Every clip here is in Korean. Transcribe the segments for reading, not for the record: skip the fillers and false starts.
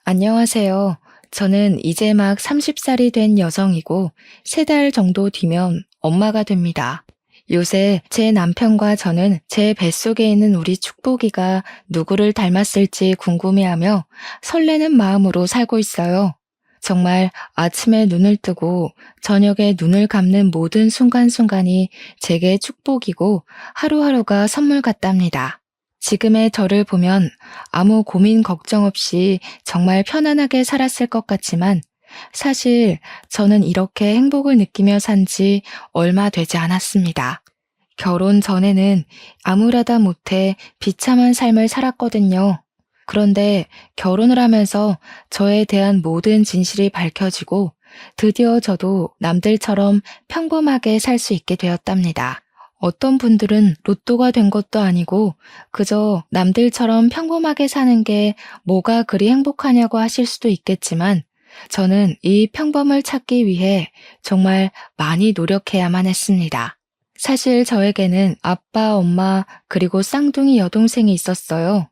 안녕하세요. 저는 이제 막 30살이 된 여성이고 3달 정도 뒤면 엄마가 됩니다. 요새 제 남편과 저는 제 뱃속에 있는 우리 축복이가 누구를 닮았을지 궁금해하며 설레는 마음으로 살고 있어요. 정말 아침에 눈을 뜨고 저녁에 눈을 감는 모든 순간순간이 제게 축복이고 하루하루가 선물 같답니다. 지금의 저를 보면 아무 고민 걱정 없이 정말 편안하게 살았을 것 같지만 사실 저는 이렇게 행복을 느끼며 산지 얼마 되지 않았습니다. 결혼 전에는 아무렇다 못해 비참한 삶을 살았거든요. 그런데 결혼을 하면서 저에 대한 모든 진실이 밝혀지고 드디어 저도 남들처럼 평범하게 살 수 있게 되었답니다. 어떤 분들은 로또가 된 것도 아니고 그저 남들처럼 평범하게 사는 게 뭐가 그리 행복하냐고 하실 수도 있겠지만 저는 이 평범을 찾기 위해 정말 많이 노력해야만 했습니다. 사실 저에게는 아빠, 엄마, 그리고 쌍둥이 여동생이 있었어요.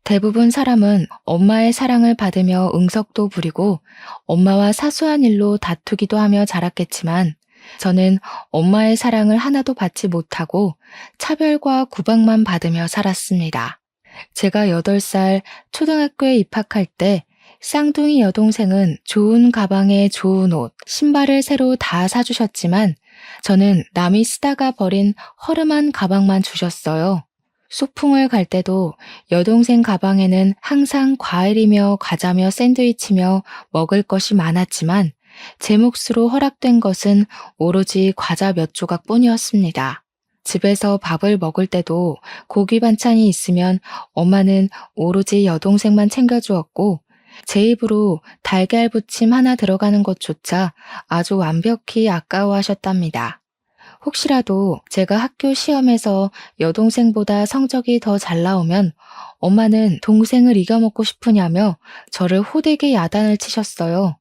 대부분 사람은 엄마의 사랑을 받으며 응석도 부리고 엄마와 사소한 일로 다투기도 하며 자랐겠지만 저는 엄마의 사랑을 하나도 받지 못하고 차별과 구박만 받으며 살았습니다. 제가 8살 초등학교에 입학할 때 쌍둥이 여동생은 좋은 가방에 좋은 옷, 신발을 새로 다 사주셨지만 저는 남이 쓰다가 버린 허름한 가방만 주셨어요. 소풍을 갈 때도 여동생 가방에는 항상 과일이며 과자며 샌드위치며 먹을 것이 많았지만 제 몫으로 허락된 것은 오로지 과자 몇 조각뿐이었습니다. 집에서 밥을 먹을 때도 고기 반찬이 있으면 엄마는 오로지 여동생만 챙겨주었고 제 입으로 달걀 부침 하나 들어가는 것조차 아주 완벽히 아까워하셨답니다. 혹시라도 제가 학교 시험에서 여동생보다 성적이 더 잘 나오면 엄마는 동생을 이겨먹고 싶으냐며 저를 호되게 야단을 치셨어요.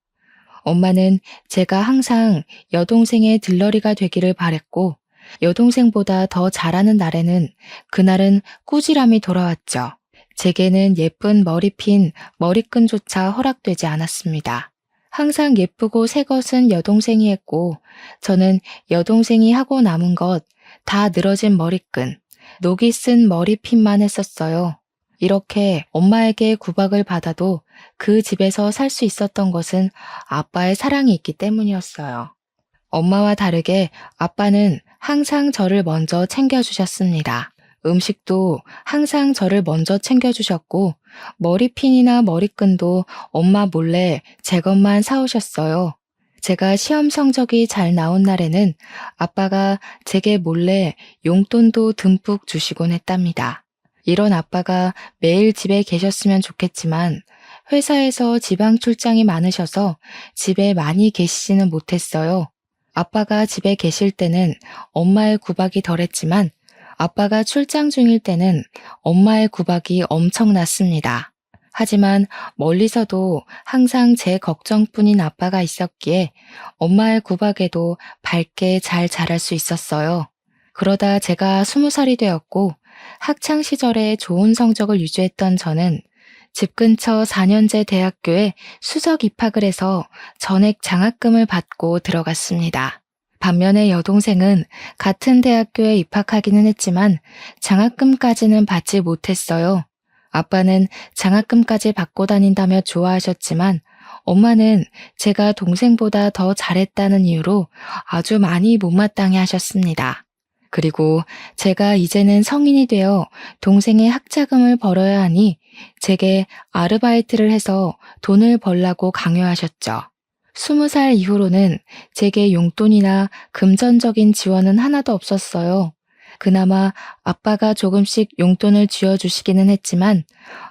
엄마는 제가 항상 여동생의 들러리가 되기를 바랬고 여동생보다 더 잘하는 날에는 그날은 꾸지람이 돌아왔죠. 제게는 예쁜 머리핀, 머리끈조차 허락되지 않았습니다. 항상 예쁘고 새 것은 여동생이 했고 저는 여동생이 하고 남은 것 다 늘어진 머리끈, 녹이 쓴 머리핀만 했었어요. 이렇게 엄마에게 구박을 받아도 그 집에서 살 수 있었던 것은 아빠의 사랑이 있기 때문이었어요. 엄마와 다르게 아빠는 항상 저를 먼저 챙겨주셨습니다. 음식도 항상 저를 먼저 챙겨주셨고 머리핀이나 머리끈도 엄마 몰래 제 것만 사오셨어요. 제가 시험 성적이 잘 나온 날에는 아빠가 제게 몰래 용돈도 듬뿍 주시곤 했답니다. 이런 아빠가 매일 집에 계셨으면 좋겠지만 회사에서 지방 출장이 많으셔서 집에 많이 계시지는 못했어요. 아빠가 집에 계실 때는 엄마의 구박이 덜했지만 아빠가 출장 중일 때는 엄마의 구박이 엄청났습니다. 하지만 멀리서도 항상 제 걱정뿐인 아빠가 있었기에 엄마의 구박에도 밝게 잘 자랄 수 있었어요. 그러다 제가 20살이 되었고 학창 시절에 좋은 성적을 유지했던 저는 집 근처 4년제 대학교에 수석 입학을 해서 전액 장학금을 받고 들어갔습니다. 반면에 여동생은 같은 대학교에 입학하기는 했지만 장학금까지는 받지 못했어요. 아빠는 장학금까지 받고 다닌다며 좋아하셨지만 엄마는 제가 동생보다 더 잘했다는 이유로 아주 많이 못마땅해 하셨습니다. 그리고 제가 이제는 성인이 되어 동생의 학자금을 벌어야 하니 제게 아르바이트를 해서 돈을 벌라고 강요하셨죠. 20살 이후로는 제게 용돈이나 금전적인 지원은 하나도 없었어요. 그나마 아빠가 조금씩 용돈을 쥐어주시기는 했지만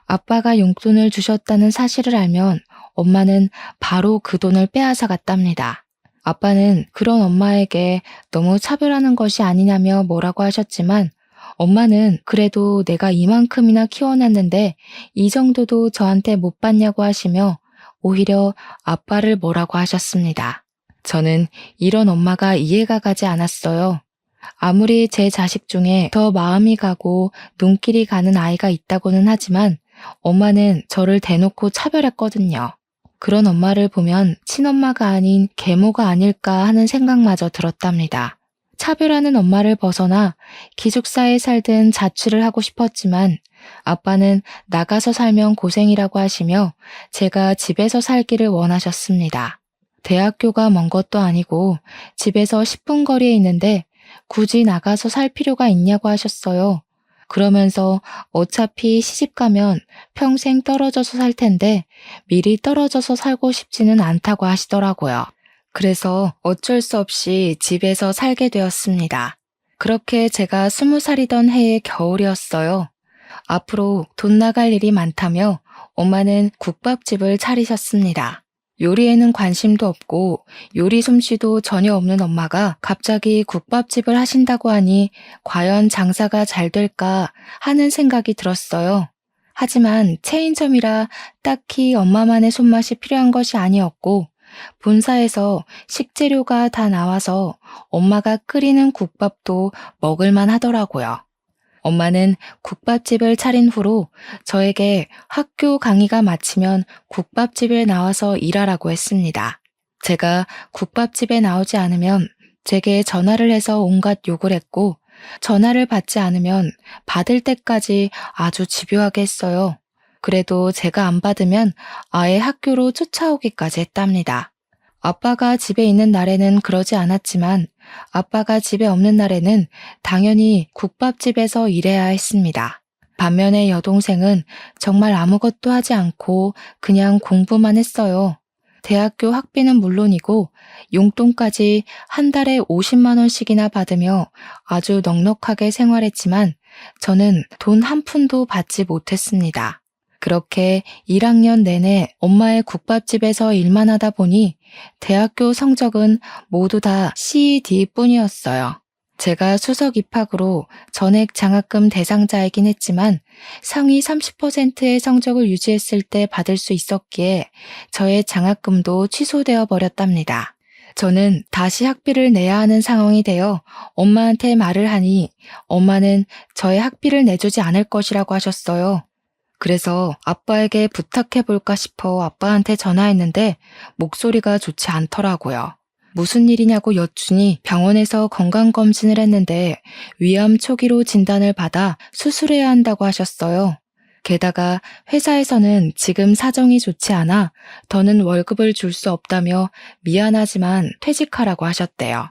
아빠가 용돈을 주셨다는 사실을 알면 엄마는 바로 그 돈을 빼앗아 갔답니다. 아빠는 그런 엄마에게 너무 차별하는 것이 아니냐며 뭐라고 하셨지만 엄마는 그래도 내가 이만큼이나 키워놨는데 이 정도도 저한테 못 받냐고 하시며 오히려 아빠를 뭐라고 하셨습니다. 저는 이런 엄마가 이해가 가지 않았어요. 아무리 제 자식 중에 더 마음이 가고 눈길이 가는 아이가 있다고는 하지만 엄마는 저를 대놓고 차별했거든요. 그런 엄마를 보면 친엄마가 아닌 계모가 아닐까 하는 생각마저 들었답니다. 차별하는 엄마를 벗어나 기숙사에 살든 자취를 하고 싶었지만 아빠는 나가서 살면 고생이라고 하시며 제가 집에서 살기를 원하셨습니다. 대학교가 먼 것도 아니고 집에서 10분 거리에 있는데 굳이 나가서 살 필요가 있냐고 하셨어요. 그러면서 어차피 시집 가면 평생 떨어져서 살 텐데 미리 떨어져서 살고 싶지는 않다고 하시더라고요. 그래서 어쩔 수 없이 집에서 살게 되었습니다. 그렇게 제가 20살이던 해의 겨울이었어요. 앞으로 돈 나갈 일이 많다며 엄마는 국밥집을 차리셨습니다. 요리에는 관심도 없고 요리 솜씨도 전혀 없는 엄마가 갑자기 국밥집을 하신다고 하니 과연 장사가 잘 될까 하는 생각이 들었어요. 하지만 체인점이라 딱히 엄마만의 손맛이 필요한 것이 아니었고 본사에서 식재료가 다 나와서 엄마가 끓이는 국밥도 먹을만 하더라고요. 엄마는 국밥집을 차린 후로 저에게 학교 강의가 마치면 국밥집에 나와서 일하라고 했습니다. 제가 국밥집에 나오지 않으면 제게 전화를 해서 온갖 욕을 했고 전화를 받지 않으면 받을 때까지 아주 집요하게 했어요. 그래도 제가 안 받으면 아예 학교로 쫓아오기까지 했답니다. 아빠가 집에 있는 날에는 그러지 않았지만 아빠가 집에 없는 날에는 당연히 국밥집에서 일해야 했습니다. 반면에 여동생은 정말 아무것도 하지 않고 그냥 공부만 했어요. 대학교 학비는 물론이고 용돈까지 한 달에 50만 원씩이나 받으며 아주 넉넉하게 생활했지만 저는 돈 한 푼도 받지 못했습니다. 그렇게 1학년 내내 엄마의 국밥집에서 일만 하다 보니 대학교 성적은 모두 다 CED 뿐이었어요. 제가 수석 입학으로 전액 장학금 대상자이긴 했지만 상위 30%의 성적을 유지했을 때 받을 수 있었기에 저의 장학금도 취소되어 버렸답니다. 저는 다시 학비를 내야 하는 상황이 되어 엄마한테 말을 하니 엄마는 저의 학비를 내주지 않을 것이라고 하셨어요. 그래서 아빠에게 부탁해볼까 싶어 아빠한테 전화했는데 목소리가 좋지 않더라고요. 무슨 일이냐고 여쭈니 병원에서 건강검진을 했는데 위암 초기로 진단을 받아 수술해야 한다고 하셨어요. 게다가 회사에서는 지금 사정이 좋지 않아 더는 월급을 줄 수 없다며 미안하지만 퇴직하라고 하셨대요.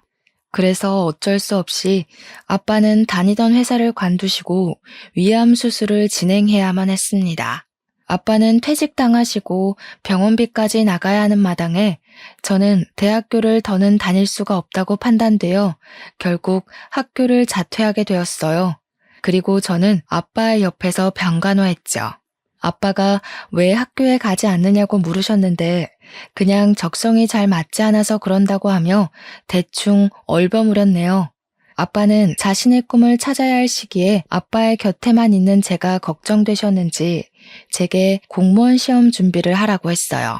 그래서 어쩔 수 없이 아빠는 다니던 회사를 관두시고 위암 수술을 진행해야만 했습니다. 아빠는 퇴직당하시고 병원비까지 나가야 하는 마당에 저는 대학교를 더는 다닐 수가 없다고 판단되어 결국 학교를 자퇴하게 되었어요. 그리고 저는 아빠의 옆에서 병간호했죠. 아빠가 왜 학교에 가지 않느냐고 물으셨는데 그냥 적성이 잘 맞지 않아서 그런다고 하며 대충 얼버무렸네요. 아빠는 자신의 꿈을 찾아야 할 시기에 아빠의 곁에만 있는 제가 걱정되셨는지 제게 공무원 시험 준비를 하라고 했어요.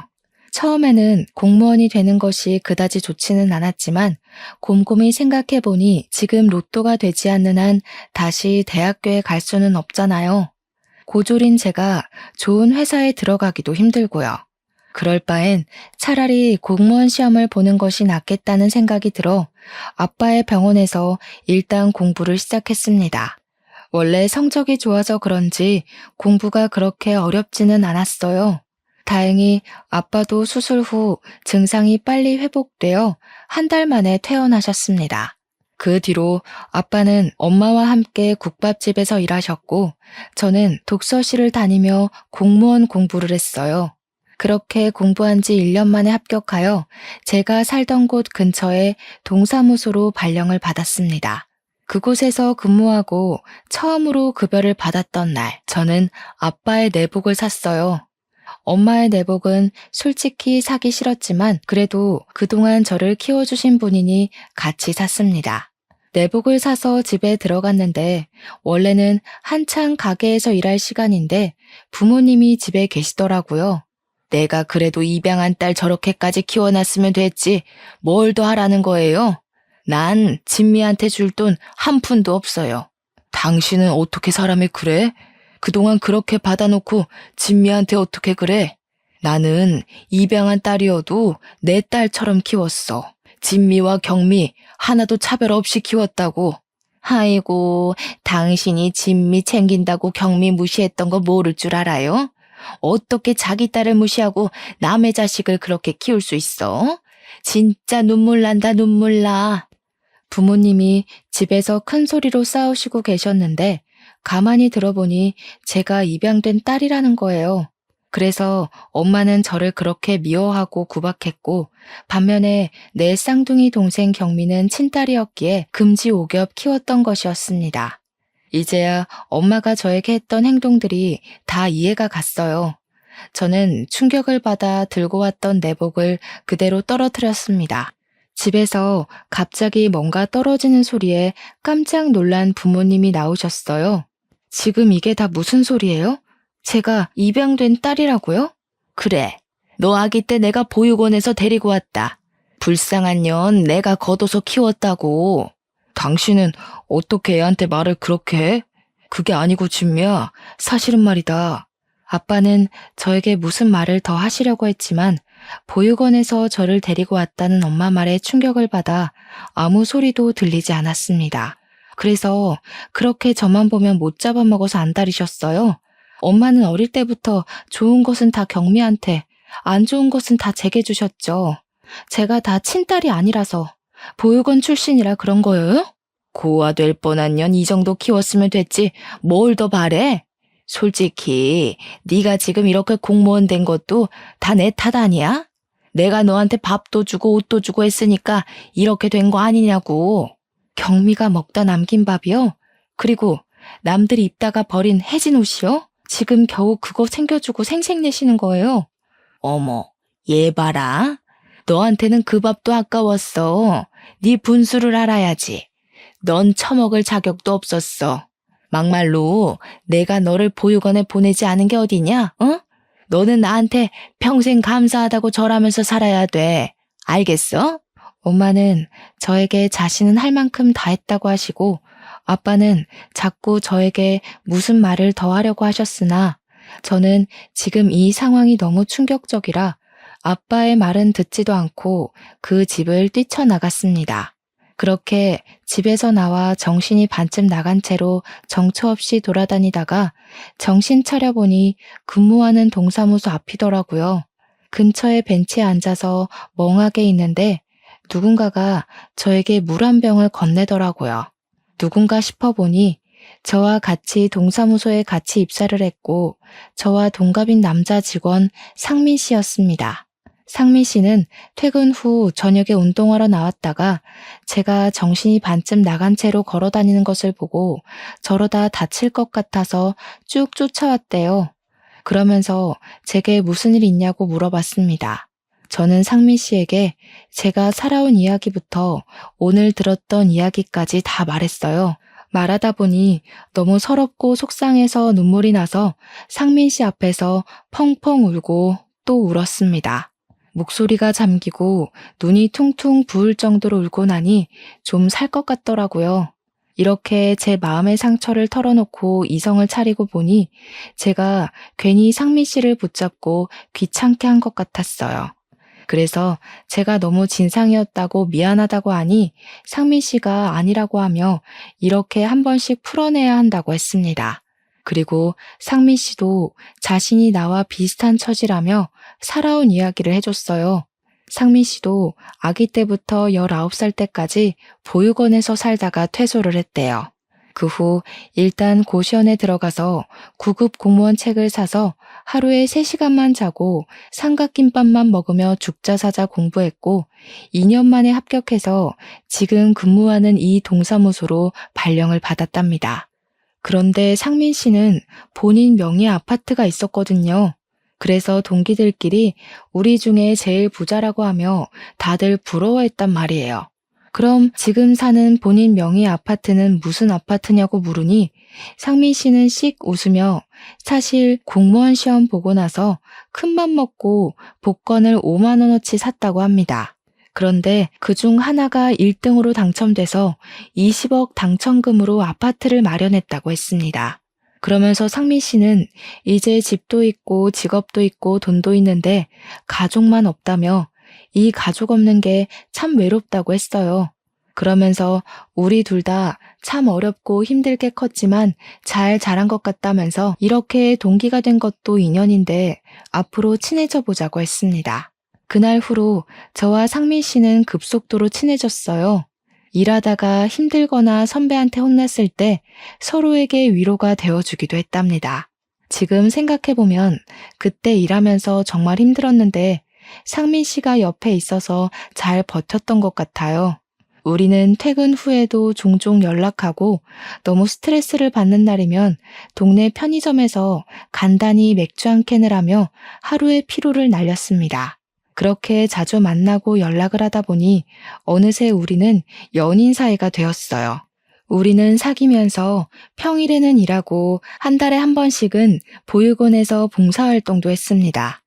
처음에는 공무원이 되는 것이 그다지 좋지는 않았지만 곰곰이 생각해보니 지금 로또가 되지 않는 한 다시 대학교에 갈 수는 없잖아요. 고졸인 제가 좋은 회사에 들어가기도 힘들고요. 그럴 바엔 차라리 공무원 시험을 보는 것이 낫겠다는 생각이 들어 아빠의 병원에서 일단 공부를 시작했습니다. 원래 성적이 좋아서 그런지 공부가 그렇게 어렵지는 않았어요. 다행히 아빠도 수술 후 증상이 빨리 회복되어 한 달 만에 퇴원하셨습니다. 그 뒤로 아빠는 엄마와 함께 국밥집에서 일하셨고 저는 독서실을 다니며 공무원 공부를 했어요. 그렇게 공부한 지 1년 만에 합격하여 제가 살던 곳 근처에 동사무소로 발령을 받았습니다. 그곳에서 근무하고 처음으로 급여를 받았던 날, 저는 아빠의 내복을 샀어요. 엄마의 내복은 솔직히 사기 싫었지만 그래도 그동안 저를 키워주신 분이니 같이 샀습니다. 내복을 사서 집에 들어갔는데 원래는 한창 가게에서 일할 시간인데 부모님이 집에 계시더라고요. 내가 그래도 입양한 딸 저렇게까지 키워놨으면 됐지 뭘 더 하라는 거예요? 난 진미한테 줄 돈 한 푼도 없어요. 당신은 어떻게 사람이 그래? 그동안 그렇게 받아놓고 진미한테 어떻게 그래? 나는 입양한 딸이어도 내 딸처럼 키웠어. 진미와 경미 하나도 차별 없이 키웠다고. 아이고, 당신이 진미 챙긴다고 경미 무시했던 거 모를 줄 알아요? 어떻게 자기 딸을 무시하고 남의 자식을 그렇게 키울 수 있어? 진짜 눈물 난다, 눈물 나. 부모님이 집에서 큰 소리로 싸우시고 계셨는데 가만히 들어보니 제가 입양된 딸이라는 거예요. 그래서 엄마는 저를 그렇게 미워하고 구박했고 반면에 내 쌍둥이 동생 경미는 친딸이었기에 금지오겹 키웠던 것이었습니다. 이제야 엄마가 저에게 했던 행동들이 다 이해가 갔어요. 저는 충격을 받아 들고 왔던 내복을 그대로 떨어뜨렸습니다. 집에서 갑자기 뭔가 떨어지는 소리에 깜짝 놀란 부모님이 나오셨어요. 지금 이게 다 무슨 소리예요? 제가 입양된 딸이라고요? 그래. 너 아기 때 내가 보육원에서 데리고 왔다. 불쌍한 년 내가 걷어서 키웠다고. 당신은 어떻게 애한테 말을 그렇게 해? 그게 아니고 진미야. 사실은 말이다. 아빠는 저에게 무슨 말을 더 하시려고 했지만 보육원에서 저를 데리고 왔다는 엄마 말에 충격을 받아 아무 소리도 들리지 않았습니다. 그래서 그렇게 저만 보면 못 잡아먹어서 안달이셨어요. 엄마는 어릴 때부터 좋은 것은 다 경미한테, 안 좋은 것은 다 제게 주셨죠. 제가 다 친딸이 아니라서 보육원 출신이라 그런 거예요? 고아 될 뻔한 년 이 정도 키웠으면 됐지 뭘 더 바래? 솔직히 네가 지금 이렇게 공무원 된 것도 다 내 탓 아니야? 내가 너한테 밥도 주고 옷도 주고 했으니까 이렇게 된 거 아니냐고. 경미가 먹다 남긴 밥이요? 그리고 남들이 입다가 버린 해진 옷이요? 지금 겨우 그거 챙겨주고 생색내시는 거예요. 어머, 얘 봐라. 너한테는 그 밥도 아까웠어. 네 분수를 알아야지. 넌 처먹을 자격도 없었어. 막말로 내가 너를 보육원에 보내지 않은 게 어디냐? 어? 너는 나한테 평생 감사하다고 절하면서 살아야 돼. 알겠어? 엄마는 저에게 자신은 할 만큼 다 했다고 하시고 아빠는 자꾸 저에게 무슨 말을 더 하려고 하셨으나 저는 지금 이 상황이 너무 충격적이라 아빠의 말은 듣지도 않고 그 집을 뛰쳐나갔습니다. 그렇게 집에서 나와 정신이 반쯤 나간 채로 정처 없이 돌아다니다가 정신 차려보니 근무하는 동사무소 앞이더라고요. 근처에 벤치에 앉아서 멍하게 있는데 누군가가 저에게 물 한 병을 건네더라고요. 누군가 싶어보니 저와 같이 동사무소에 같이 입사를 했고 저와 동갑인 남자 직원 상민 씨였습니다. 상민 씨는 퇴근 후 저녁에 운동하러 나왔다가 제가 정신이 반쯤 나간 채로 걸어 다니는 것을 보고 저러다 다칠 것 같아서 쭉 쫓아왔대요. 그러면서 제게 무슨 일 있냐고 물어봤습니다. 저는 상민 씨에게 제가 살아온 이야기부터 오늘 들었던 이야기까지 다 말했어요. 말하다 보니 너무 서럽고 속상해서 눈물이 나서 상민 씨 앞에서 펑펑 울고 또 울었습니다. 목소리가 잠기고 눈이 퉁퉁 부을 정도로 울고 나니 좀 살 것 같더라고요. 이렇게 제 마음의 상처를 털어놓고 이성을 차리고 보니 제가 괜히 상민 씨를 붙잡고 귀찮게 한 것 같았어요. 그래서 제가 너무 진상이었다고 미안하다고 하니 상민 씨가 아니라고 하며 이렇게 한 번씩 풀어내야 한다고 했습니다. 그리고 상민 씨도 자신이 나와 비슷한 처지라며 살아온 이야기를 해줬어요. 상민 씨도 아기 때부터 19살 때까지 보육원에서 살다가 퇴소를 했대요. 그 후 일단 고시원에 들어가서 9급 공무원 책을 사서 하루에 3시간만 자고 삼각김밥만 먹으며 죽자사자 공부했고 2년 만에 합격해서 지금 근무하는 이 동사무소로 발령을 받았답니다. 그런데 상민 씨는 본인 명의 아파트가 있었거든요. 그래서 동기들끼리 우리 중에 제일 부자라고 하며 다들 부러워했단 말이에요. 그럼 지금 사는 본인 명의 아파트는 무슨 아파트냐고 물으니 상민 씨는 씩 웃으며 사실 공무원 시험 보고 나서 큰맘 먹고 복권을 5만 원어치 샀다고 합니다. 그런데 그중 하나가 1등으로 당첨돼서 20억 당첨금으로 아파트를 마련했다고 했습니다. 그러면서 상민 씨는 이제 집도 있고 직업도 있고 돈도 있는데 가족만 없다며 이 가족 없는 게 참 외롭다고 했어요. 그러면서 우리 둘 다 참 어렵고 힘들게 컸지만 잘 자란 것 같다면서 이렇게 동기가 된 것도 인연인데 앞으로 친해져 보자고 했습니다. 그날 후로 저와 상민 씨는 급속도로 친해졌어요. 일하다가 힘들거나 선배한테 혼났을 때 서로에게 위로가 되어주기도 했답니다. 지금 생각해보면 그때 일하면서 정말 힘들었는데 상민 씨가 옆에 있어서 잘 버텼던 것 같아요. 우리는 퇴근 후에도 종종 연락하고 너무 스트레스를 받는 날이면 동네 편의점에서 간단히 맥주 한 캔을 하며 하루의 피로를 날렸습니다. 그렇게 자주 만나고 연락을 하다 보니 어느새 우리는 연인 사이가 되었어요. 우리는 사귀면서 평일에는 일하고 한 달에 한 번씩은 보육원에서 봉사활동도 했습니다.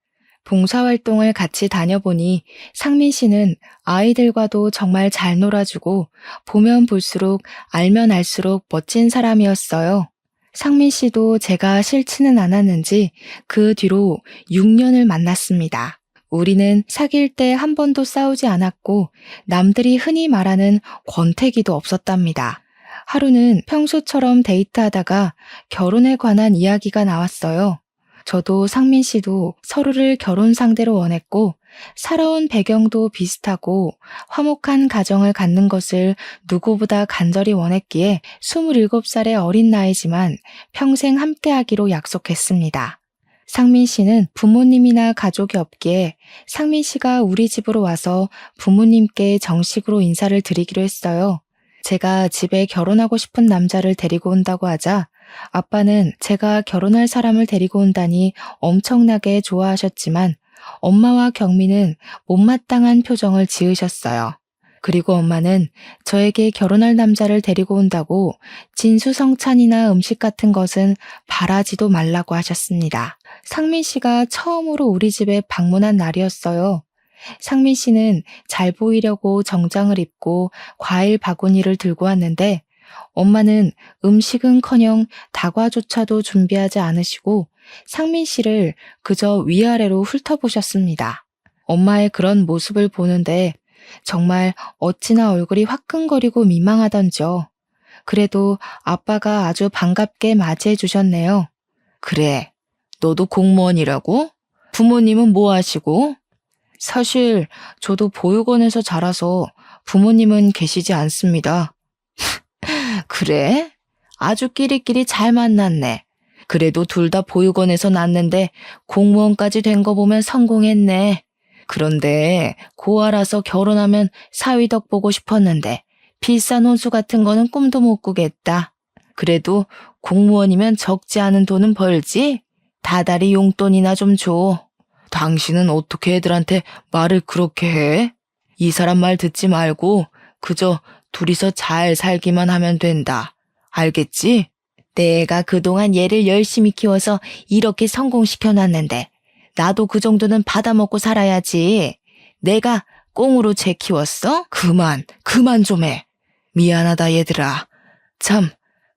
봉사활동을 같이 다녀보니 상민 씨는 아이들과도 정말 잘 놀아주고 보면 볼수록 알면 알수록 멋진 사람이었어요. 상민 씨도 제가 싫지는 않았는지 그 뒤로 6년을 만났습니다. 우리는 사귈 때 한 번도 싸우지 않았고 남들이 흔히 말하는 권태기도 없었답니다. 하루는 평소처럼 데이트하다가 결혼에 관한 이야기가 나왔어요. 저도 상민 씨도 서로를 결혼 상대로 원했고 살아온 배경도 비슷하고 화목한 가정을 갖는 것을 누구보다 간절히 원했기에 27살의 어린 나이지만 평생 함께하기로 약속했습니다. 상민 씨는 부모님이나 가족이 없기에 상민 씨가 우리 집으로 와서 부모님께 정식으로 인사를 드리기로 했어요. 제가 집에 결혼하고 싶은 남자를 데리고 온다고 하자 아빠는 제가 결혼할 사람을 데리고 온다니 엄청나게 좋아하셨지만 엄마와 경미는 못마땅한 표정을 지으셨어요. 그리고 엄마는 저에게 결혼할 남자를 데리고 온다고 진수성찬이나 음식 같은 것은 바라지도 말라고 하셨습니다. 상민 씨가 처음으로 우리 집에 방문한 날이었어요. 상민 씨는 잘 보이려고 정장을 입고 과일 바구니를 들고 왔는데 엄마는 음식은커녕 다과조차도 준비하지 않으시고 상민 씨를 그저 위아래로 훑어보셨습니다. 엄마의 그런 모습을 보는데 정말 어찌나 얼굴이 화끈거리고 민망하던지요. 그래도 아빠가 아주 반갑게 맞이해 주셨네요. 그래, 너도 공무원이라고? 부모님은 뭐 하시고? 사실 저도 보육원에서 자라서 부모님은 계시지 않습니다. 그래? 아주 끼리끼리 잘 만났네. 그래도 둘 다 보육원에서 낳았는데 공무원까지 된 거 보면 성공했네. 그런데 고아라서 결혼하면 사위덕 보고 싶었는데 비싼 혼수 같은 거는 꿈도 못 꾸겠다. 그래도 공무원이면 적지 않은 돈은 벌지? 다달이 용돈이나 좀 줘. 당신은 어떻게 애들한테 말을 그렇게 해? 이 사람 말 듣지 말고 그저 둘이서 잘 살기만 하면 된다. 알겠지? 내가 그동안 얘를 열심히 키워서 이렇게 성공시켜놨는데 나도 그 정도는 받아먹고 살아야지. 내가 꽁으로 쟤 키웠어? 그만 좀 해. 미안하다 얘들아. 참,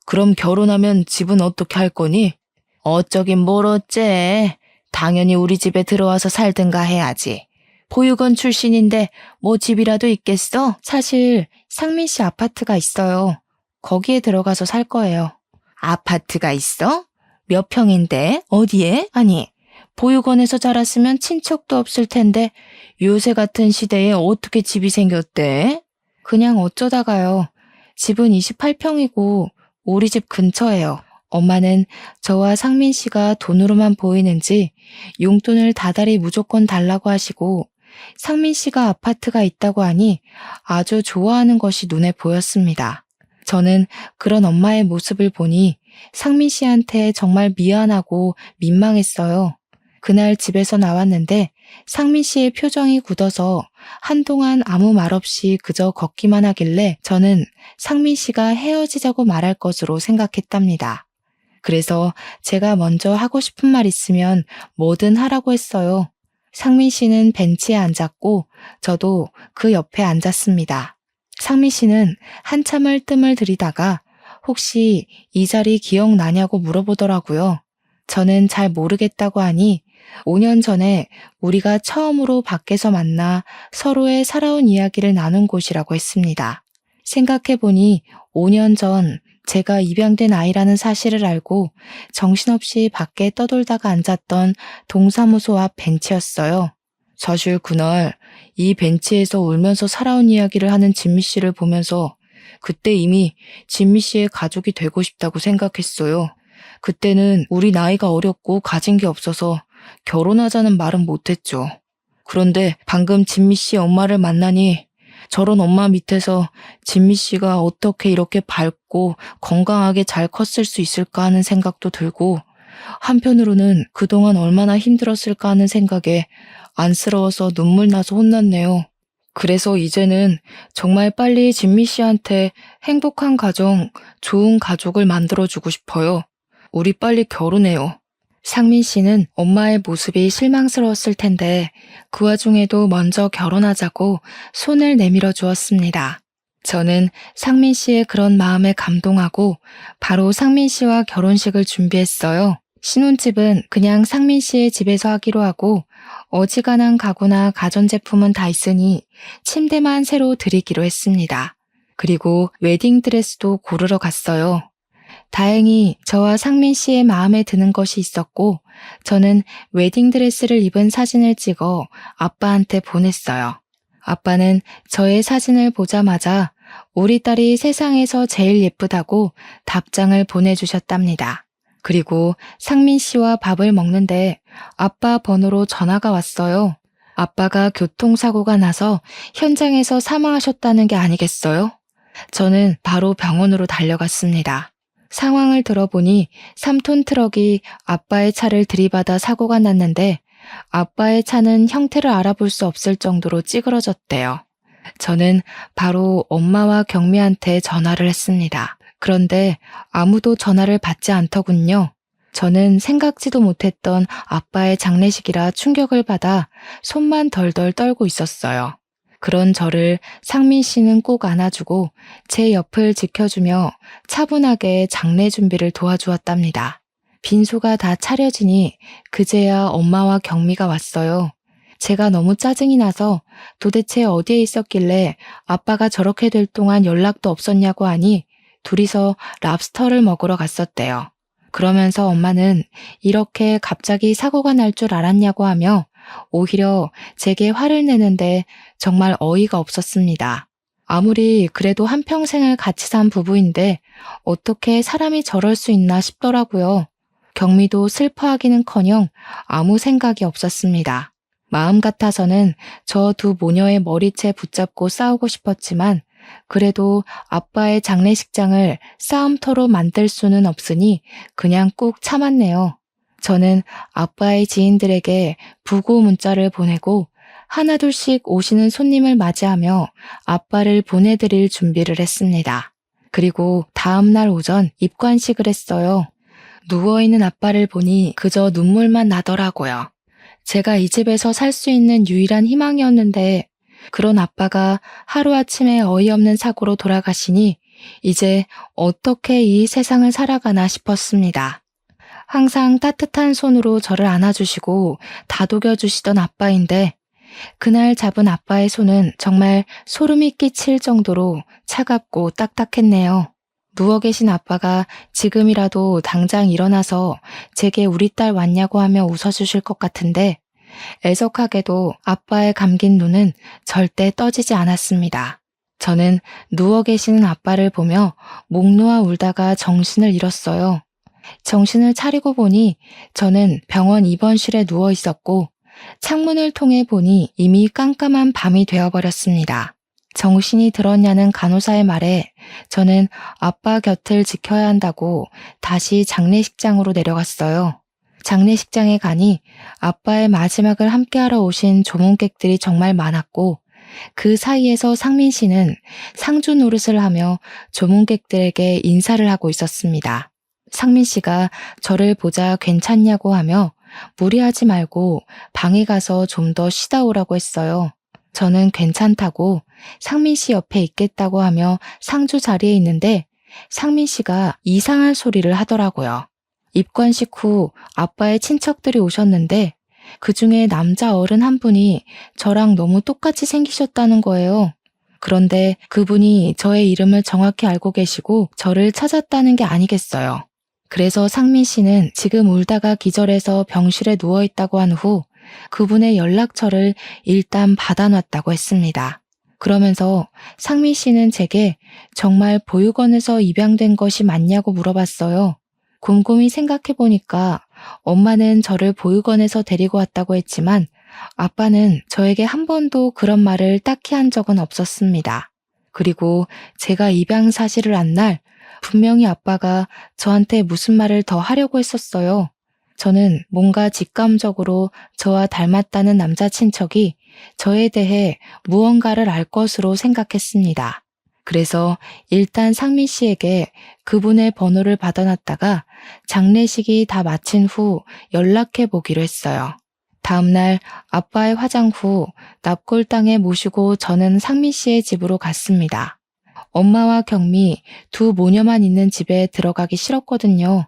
그럼 결혼하면 집은 어떻게 할 거니? 어쩌긴 뭘 어째. 당연히 우리 집에 들어와서 살든가 해야지. 보육원 출신인데 뭐 집이라도 있겠어? 사실 상민 씨 아파트가 있어요. 거기에 들어가서 살 거예요. 아파트가 있어? 몇 평인데? 어디에? 아니, 보육원에서 자랐으면 친척도 없을 텐데 요새 같은 시대에 어떻게 집이 생겼대? 그냥 어쩌다가요. 집은 28평이고 우리 집 근처예요. 엄마는 저와 상민 씨가 돈으로만 보이는지 용돈을 다달이 무조건 달라고 하시고 상민 씨가 아파트가 있다고 하니 아주 좋아하는 것이 눈에 보였습니다. 저는 그런 엄마의 모습을 보니 상민 씨한테 정말 미안하고 민망했어요. 그날 집에서 나왔는데 상민 씨의 표정이 굳어서 한동안 아무 말 없이 그저 걷기만 하길래 저는 상민 씨가 헤어지자고 말할 것으로 생각했답니다. 그래서 제가 먼저 하고 싶은 말 있으면 뭐든 하라고 했어요. 상민 씨는 벤치에 앉았고 저도 그 옆에 앉았습니다. 상민 씨는 한참을 뜸을 들이다가 혹시 이 자리 기억나냐고 물어보더라고요. 저는 잘 모르겠다고 하니 5년 전에 우리가 처음으로 밖에서 만나 서로의 살아온 이야기를 나눈 곳이라고 했습니다. 생각해보니 5년 전 제가 입양된 아이라는 사실을 알고 정신없이 밖에 떠돌다가 앉았던 동사무소 앞 벤치였어요. 사실 그날 이 벤치에서 울면서 살아온 이야기를 하는 진미 씨를 보면서 그때 이미 진미 씨의 가족이 되고 싶다고 생각했어요. 그때는 우리 나이가 어렸고 가진 게 없어서 결혼하자는 말은 못했죠. 그런데 방금 진미 씨 엄마를 만나니 저런 엄마 밑에서 진미 씨가 어떻게 이렇게 밝고 건강하게 잘 컸을 수 있을까 하는 생각도 들고 한편으로는 그동안 얼마나 힘들었을까 하는 생각에 안쓰러워서 눈물 나서 혼났네요. 그래서 이제는 정말 빨리 진미 씨한테 행복한 가정, 좋은 가족을 만들어주고 싶어요. 우리 빨리 결혼해요. 상민 씨는 엄마의 모습이 실망스러웠을 텐데 그 와중에도 먼저 결혼하자고 손을 내밀어 주었습니다. 저는 상민 씨의 그런 마음에 감동하고 바로 상민 씨와 결혼식을 준비했어요. 신혼집은 그냥 상민 씨의 집에서 하기로 하고 어지간한 가구나 가전제품은 다 있으니 침대만 새로 드리기로 했습니다. 그리고 웨딩드레스도 고르러 갔어요. 다행히 저와 상민 씨의 마음에 드는 것이 있었고 저는 웨딩드레스를 입은 사진을 찍어 아빠한테 보냈어요. 아빠는 저의 사진을 보자마자 우리 딸이 세상에서 제일 예쁘다고 답장을 보내주셨답니다. 그리고 상민 씨와 밥을 먹는데 아빠 번호로 전화가 왔어요. 아빠가 교통사고가 나서 현장에서 사망하셨다는 게 아니겠어요? 저는 바로 병원으로 달려갔습니다. 상황을 들어보니 3톤 트럭이 아빠의 차를 들이받아 사고가 났는데 아빠의 차는 형태를 알아볼 수 없을 정도로 찌그러졌대요. 저는 바로 엄마와 경미한테 전화를 했습니다. 그런데 아무도 전화를 받지 않더군요. 저는 생각지도 못했던 아빠의 장례식이라 충격을 받아 손만 덜덜 떨고 있었어요. 그런 저를 상민 씨는 꼭 안아주고 제 옆을 지켜주며 차분하게 장례 준비를 도와주었답니다. 빈소가 다 차려지니 그제야 엄마와 경미가 왔어요. 제가 너무 짜증이 나서 도대체 어디에 있었길래 아빠가 저렇게 될 동안 연락도 없었냐고 하니 둘이서 랍스터를 먹으러 갔었대요. 그러면서 엄마는 이렇게 갑자기 사고가 날 줄 알았냐고 하며 오히려 제게 화를 내는데 정말 어이가 없었습니다. 아무리 그래도 한평생을 같이 산 부부인데 어떻게 사람이 저럴 수 있나 싶더라고요. 경미도 슬퍼하기는커녕 아무 생각이 없었습니다. 마음 같아서는 저 두 모녀의 머리채 붙잡고 싸우고 싶었지만 그래도 아빠의 장례식장을 싸움터로 만들 수는 없으니 그냥 꾹 참았네요. 저는 아빠의 지인들에게 부고 문자를 보내고 하나둘씩 오시는 손님을 맞이하며 아빠를 보내드릴 준비를 했습니다. 그리고 다음날 오전 입관식을 했어요. 누워있는 아빠를 보니 그저 눈물만 나더라고요. 제가 이 집에서 살 수 있는 유일한 희망이었는데 그런 아빠가 하루아침에 어이없는 사고로 돌아가시니 이제 어떻게 이 세상을 살아가나 싶었습니다. 항상 따뜻한 손으로 저를 안아주시고 다독여주시던 아빠인데 그날 잡은 아빠의 손은 정말 소름이 끼칠 정도로 차갑고 딱딱했네요. 누워 계신 아빠가 지금이라도 당장 일어나서 제게 우리 딸 왔냐고 하며 웃어주실 것 같은데 애석하게도 아빠의 감긴 눈은 절대 떠지지 않았습니다. 저는 누워 계시는 아빠를 보며 목 놓아 울다가 정신을 잃었어요. 정신을 차리고 보니 저는 병원 입원실에 누워 있었고 창문을 통해 보니 이미 깜깜한 밤이 되어버렸습니다. 정신이 들었냐는 간호사의 말에 저는 아빠 곁을 지켜야 한다고 다시 장례식장으로 내려갔어요. 장례식장에 가니 아빠의 마지막을 함께하러 오신 조문객들이 정말 많았고 그 사이에서 상민 씨는 상주 노릇을 하며 조문객들에게 인사를 하고 있었습니다. 상민 씨가 저를 보자 괜찮냐고 하며 무리하지 말고 방에 가서 좀 더 쉬다 오라고 했어요. 저는 괜찮다고 상민 씨 옆에 있겠다고 하며 상주 자리에 있는데 상민 씨가 이상한 소리를 하더라고요. 입관식 후 아빠의 친척들이 오셨는데 그 중에 남자 어른 한 분이 저랑 너무 똑같이 생기셨다는 거예요. 그런데 그분이 저의 이름을 정확히 알고 계시고 저를 찾았다는 게 아니겠어요. 그래서 상민 씨는 지금 울다가 기절해서 병실에 누워 있다고 한 후 그분의 연락처를 일단 받아놨다고 했습니다. 그러면서 상민 씨는 제게 정말 보육원에서 입양된 것이 맞냐고 물어봤어요. 곰곰이 생각해 보니까 엄마는 저를 보육원에서 데리고 왔다고 했지만 아빠는 저에게 한 번도 그런 말을 딱히 한 적은 없었습니다. 그리고 제가 입양 사실을 안 날 분명히 아빠가 저한테 무슨 말을 더 하려고 했었어요. 저는 뭔가 직감적으로 저와 닮았다는 남자 친척이 저에 대해 무언가를 알 것으로 생각했습니다. 그래서 일단 상민 씨에게 그분의 번호를 받아놨다가 장례식이 다 마친 후 연락해 보기로 했어요. 다음날 아빠의 화장 후 납골당에 모시고 저는 상민 씨의 집으로 갔습니다. 엄마와 경미 두 모녀만 있는 집에 들어가기 싫었거든요.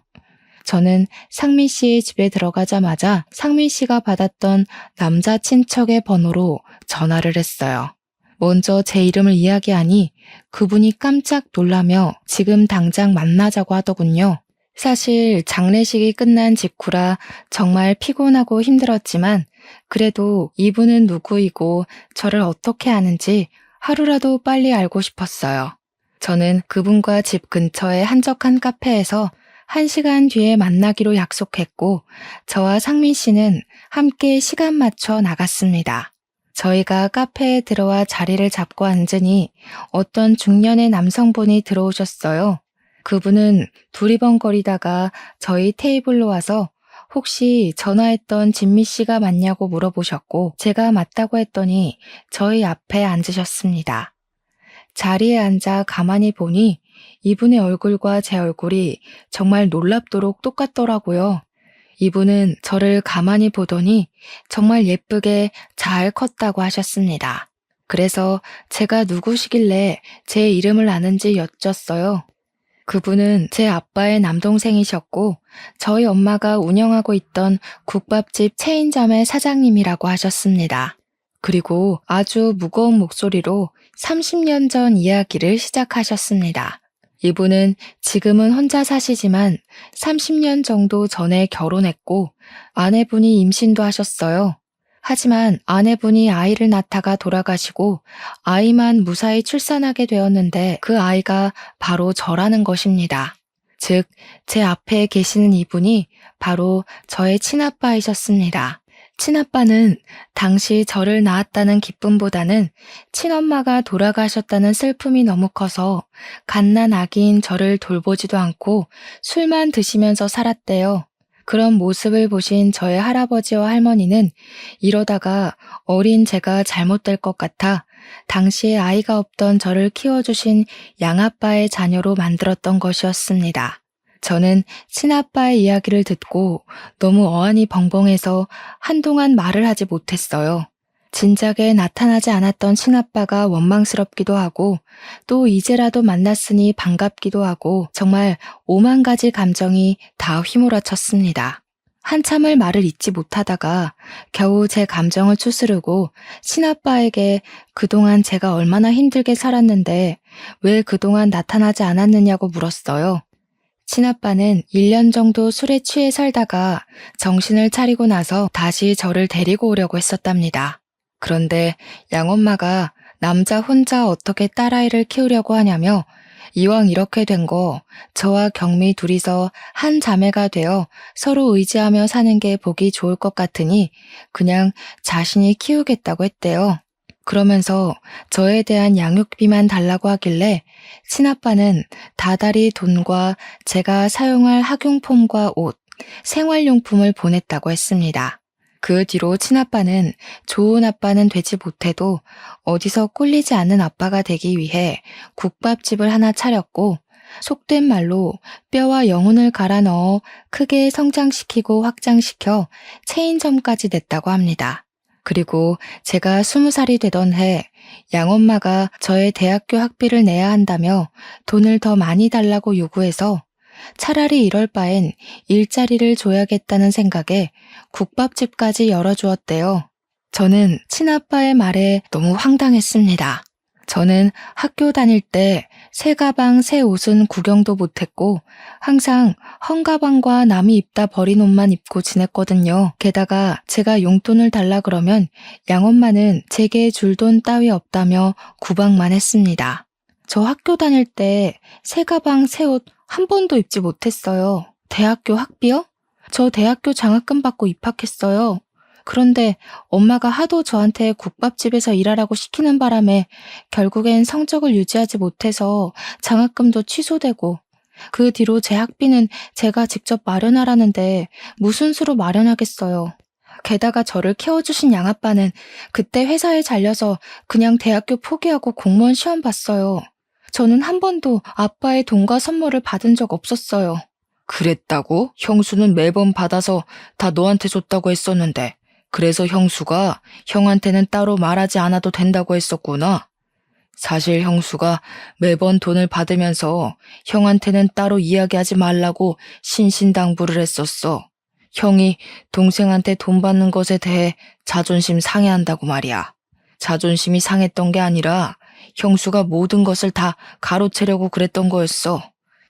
저는 상민 씨의 집에 들어가자마자 상민 씨가 받았던 남자 친척의 번호로 전화를 했어요. 먼저 제 이름을 이야기하니 그분이 깜짝 놀라며 지금 당장 만나자고 하더군요. 사실 장례식이 끝난 직후라 정말 피곤하고 힘들었지만 그래도 이분은 누구이고 저를 어떻게 아는지 하루라도 빨리 알고 싶었어요. 저는 그분과 집 근처의 한적한 카페에서 1시간 뒤에 만나기로 약속했고 저와 상민 씨는 함께 시간 맞춰 나갔습니다. 저희가 카페에 들어와 자리를 잡고 앉으니 어떤 중년의 남성분이 들어오셨어요. 그분은 두리번거리다가 저희 테이블로 와서 혹시 전화했던 진미 씨가 맞냐고 물어보셨고 제가 맞다고 했더니 저희 앞에 앉으셨습니다. 자리에 앉아 가만히 보니 이분의 얼굴과 제 얼굴이 정말 놀랍도록 똑같더라고요. 이분은 저를 가만히 보더니 정말 예쁘게 잘 컸다고 하셨습니다. 그래서 제가 누구시길래 제 이름을 아는지 여쭸어요. 그분은 제 아빠의 남동생이셨고 저희 엄마가 운영하고 있던 국밥집 체인점의 사장님이라고 하셨습니다. 그리고 아주 무거운 목소리로 30년 전 이야기를 시작하셨습니다. 이분은 지금은 혼자 사시지만 30년 정도 전에 결혼했고 아내분이 임신도 하셨어요. 하지만 아내분이 아이를 낳다가 돌아가시고 아이만 무사히 출산하게 되었는데 그 아이가 바로 저라는 것입니다. 즉, 제 앞에 계시는 이분이 바로 저의 친아빠이셨습니다. 친아빠는 당시 저를 낳았다는 기쁨보다는 친엄마가 돌아가셨다는 슬픔이 너무 커서 갓난 아기인 저를 돌보지도 않고 술만 드시면서 살았대요. 그런 모습을 보신 저의 할아버지와 할머니는 이러다가 어린 제가 잘못될 것 같아 당시에 아이가 없던 저를 키워주신 양아빠의 자녀로 만들었던 것이었습니다. 저는 친아빠의 이야기를 듣고 너무 어안이 벙벙해서 한동안 말을 하지 못했어요. 진작에 나타나지 않았던 친아빠가 원망스럽기도 하고 또 이제라도 만났으니 반갑기도 하고 정말 오만 가지 감정이 다 휘몰아쳤습니다. 한참을 말을 잇지 못하다가 겨우 제 감정을 추스르고 친아빠에게 그동안 제가 얼마나 힘들게 살았는데 왜 그동안 나타나지 않았느냐고 물었어요. 친아빠는 1년 정도 술에 취해 살다가 정신을 차리고 나서 다시 저를 데리고 오려고 했었답니다. 그런데 양엄마가 남자 혼자 어떻게 딸아이를 키우려고 하냐며 이왕 이렇게 된 거 저와 경미 둘이서 한 자매가 되어 서로 의지하며 사는 게 보기 좋을 것 같으니 그냥 자신이 키우겠다고 했대요. 그러면서 저에 대한 양육비만 달라고 하길래 친아빠는 다달이 돈과 제가 사용할 학용품과 옷, 생활용품을 보냈다고 했습니다. 그 뒤로 친아빠는 좋은 아빠는 되지 못해도 어디서 꿀리지 않는 아빠가 되기 위해 국밥집을 하나 차렸고 속된 말로 뼈와 영혼을 갈아 넣어 크게 성장시키고 확장시켜 체인점까지 냈다고 합니다. 그리고 제가 20살이 되던 해 양엄마가 저의 대학교 학비를 내야 한다며 돈을 더 많이 달라고 요구해서 차라리 이럴 바엔 일자리를 줘야겠다는 생각에 국밥집까지 열어주었대요. 저는 친아빠의 말에 너무 황당했습니다. 저는 학교 다닐 때 새 가방, 새 옷은 구경도 못했고 항상 헝가방과 남이 입다 버린 옷만 입고 지냈거든요. 게다가 제가 용돈을 달라 그러면 양엄마는 제게 줄 돈 따위 없다며 구박만 했습니다. 저 학교 다닐 때 새 가방, 새 옷 한 번도 입지 못했어요. 대학교 학비요? 저 대학교 장학금 받고 입학했어요. 그런데 엄마가 하도 저한테 국밥집에서 일하라고 시키는 바람에 결국엔 성적을 유지하지 못해서 장학금도 취소되고 그 뒤로 제 학비는 제가 직접 마련하라는데 무슨 수로 마련하겠어요. 게다가 저를 키워주신 양아빠는 그때 회사에 잘려서 그냥 대학교 포기하고 공무원 시험 봤어요. 저는 한 번도 아빠의 돈과 선물을 받은 적 없었어요. 그랬다고? 형수는 매번 받아서 다 너한테 줬다고 했었는데 그래서 형수가 형한테는 따로 말하지 않아도 된다고 했었구나. 사실 형수가 매번 돈을 받으면서 형한테는 따로 이야기하지 말라고 신신당부를 했었어. 형이 동생한테 돈 받는 것에 대해 자존심 상해한다고 말이야. 자존심이 상했던 게 아니라 형수가 모든 것을 다 가로채려고 그랬던 거였어.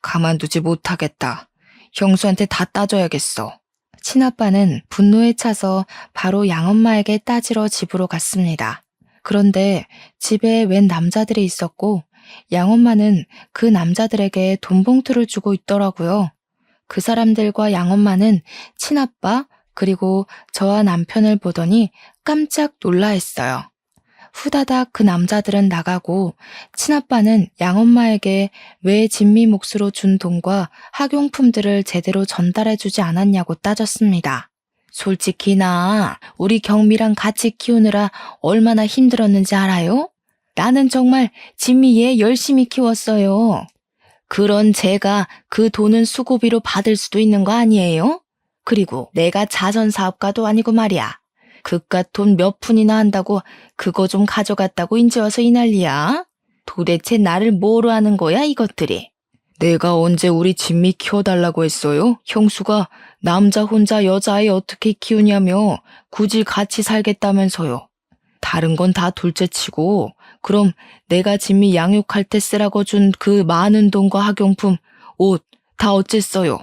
가만두지 못하겠다. 형수한테 다 따져야겠어. 친아빠는 분노에 차서 바로 양엄마에게 따지러 집으로 갔습니다. 그런데 집에 웬 남자들이 있었고 양엄마는 그 남자들에게 돈 봉투를 주고 있더라고요. 그 사람들과 양엄마는 친아빠 그리고 저와 남편을 보더니 깜짝 놀라했어요. 후다닥 그 남자들은 나가고 친아빠는 양엄마에게 왜 진미 몫으로 준 돈과 학용품들을 제대로 전달해주지 않았냐고 따졌습니다. 솔직히 나 우리 경미랑 같이 키우느라 얼마나 힘들었는지 알아요? 나는 정말 진미 얘 열심히 키웠어요. 그런 제가 그 돈은 수고비로 받을 수도 있는 거 아니에요? 그리고 내가 자선사업가도 아니고 말이야. 그깟 돈 몇 푼이나 한다고 그거 좀 가져갔다고 인제 와서 이 난리야? 도대체 나를 뭐로 하는 거야 이것들이? 내가 언제 우리 진미 키워달라고 했어요? 형수가 남자 혼자 여자아이 어떻게 키우냐며 굳이 같이 살겠다면서요. 다른 건 다 둘째치고 그럼 내가 진미 양육할 때 쓰라고 준 그 많은 돈과 학용품, 옷 다 어쨌어요?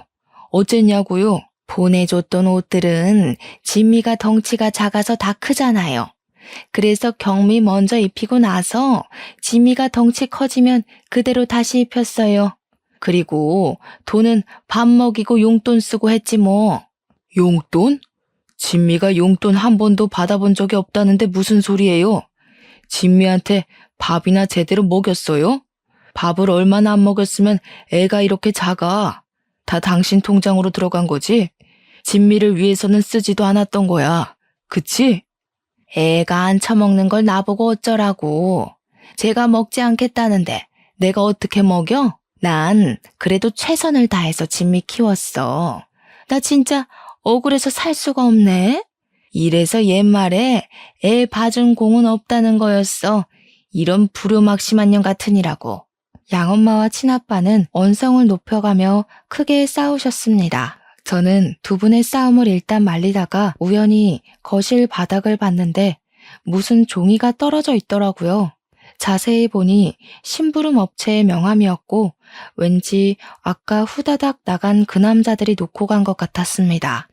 어쨌냐고요? 보내줬던 옷들은 진미가 덩치가 작아서 다 크잖아요. 그래서 경미 먼저 입히고 나서 진미가 덩치 커지면 그대로 다시 입혔어요. 그리고 돈은 밥 먹이고 용돈 쓰고 했지 뭐. 용돈? 진미가 용돈 한 번도 받아본 적이 없다는데 무슨 소리예요? 진미한테 밥이나 제대로 먹였어요? 밥을 얼마나 안 먹였으면 애가 이렇게 작아. 다 당신 통장으로 들어간 거지? 진미를 위해서는 쓰지도 않았던 거야. 그치? 애가 안 처먹는 걸 나보고 어쩌라고. 제가 먹지 않겠다는데 내가 어떻게 먹여? 난 그래도 최선을 다해서 진미 키웠어. 나 진짜 억울해서 살 수가 없네. 이래서 옛말에 애 봐준 공은 없다는 거였어. 이런 불효막심한 년 같으니라고. 양엄마와 친아빠는 언성을 높여가며 크게 싸우셨습니다. 저는 두 분의 싸움을 일단 말리다가 우연히 거실 바닥을 봤는데 무슨 종이가 떨어져 있더라고요. 자세히 보니 심부름 업체의 명함이었고 왠지 아까 후다닥 나간 그 남자들이 놓고 간 것 같았습니다.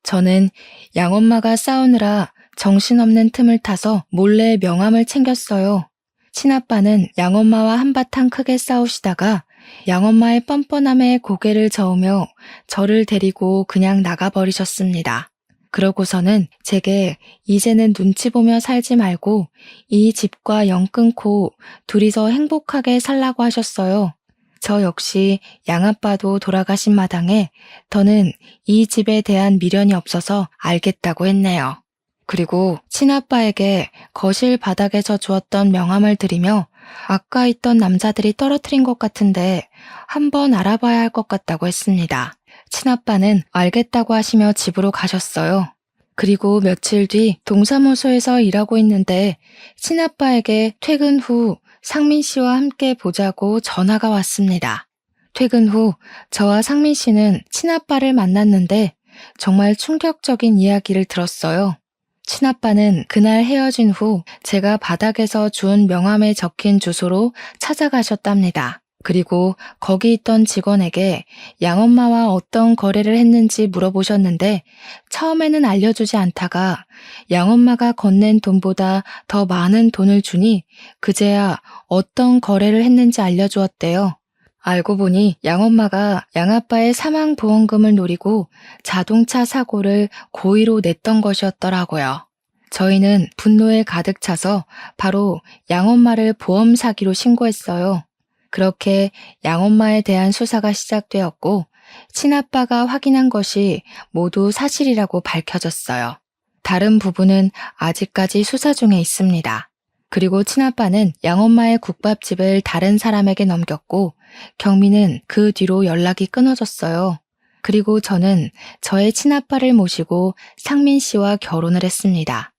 저는 양엄마가 싸우느라 정신없는 틈을 타서 몰래 명함을 챙겼어요. 친아빠는 양엄마와 한바탕 크게 싸우시다가 양엄마의 뻔뻔함에 고개를 저으며 저를 데리고 그냥 나가버리셨습니다. 그러고서는 제게 이제는 눈치 보며 살지 말고 이 집과 연 끊고 둘이서 행복하게 살라고 하셨어요. 저 역시 양아빠도 돌아가신 마당에 더는 이 집에 대한 미련이 없어서 알겠다고 했네요. 그리고 친아빠에게 거실 바닥에서 주었던 명함을 드리며 아까 있던 남자들이 떨어뜨린 것 같은데 한번 알아봐야 할 것 같다고 했습니다. 친아빠는 알겠다고 하시며 집으로 가셨어요. 그리고 며칠 뒤 동사무소에서 일하고 있는데 친아빠에게 퇴근 후 상민 씨와 함께 보자고 전화가 왔습니다. 퇴근 후 저와 상민 씨는 친아빠를 만났는데 정말 충격적인 이야기를 들었어요. 친아빠는 그날 헤어진 후 제가 바닥에서 주운 명함에 적힌 주소로 찾아가셨답니다. 그리고 거기 있던 직원에게 양엄마와 어떤 거래를 했는지 물어보셨는데 처음에는 알려주지 않다가 양엄마가 건넨 돈보다 더 많은 돈을 주니 그제야 어떤 거래를 했는지 알려주었대요. 알고 보니 양엄마가 양아빠의 사망보험금을 노리고 자동차 사고를 고의로 냈던 것이었더라고요. 저희는 분노에 가득 차서 바로 양엄마를 보험 사기로 신고했어요. 그렇게 양엄마에 대한 수사가 시작되었고 친아빠가 확인한 것이 모두 사실이라고 밝혀졌어요. 다른 부분은 아직까지 수사 중에 있습니다. 그리고 친아빠는 양엄마의 국밥집을 다른 사람에게 넘겼고 경미는 그 뒤로 연락이 끊어졌어요. 그리고 저는 저의 친아빠를 모시고 상민 씨와 결혼을 했습니다.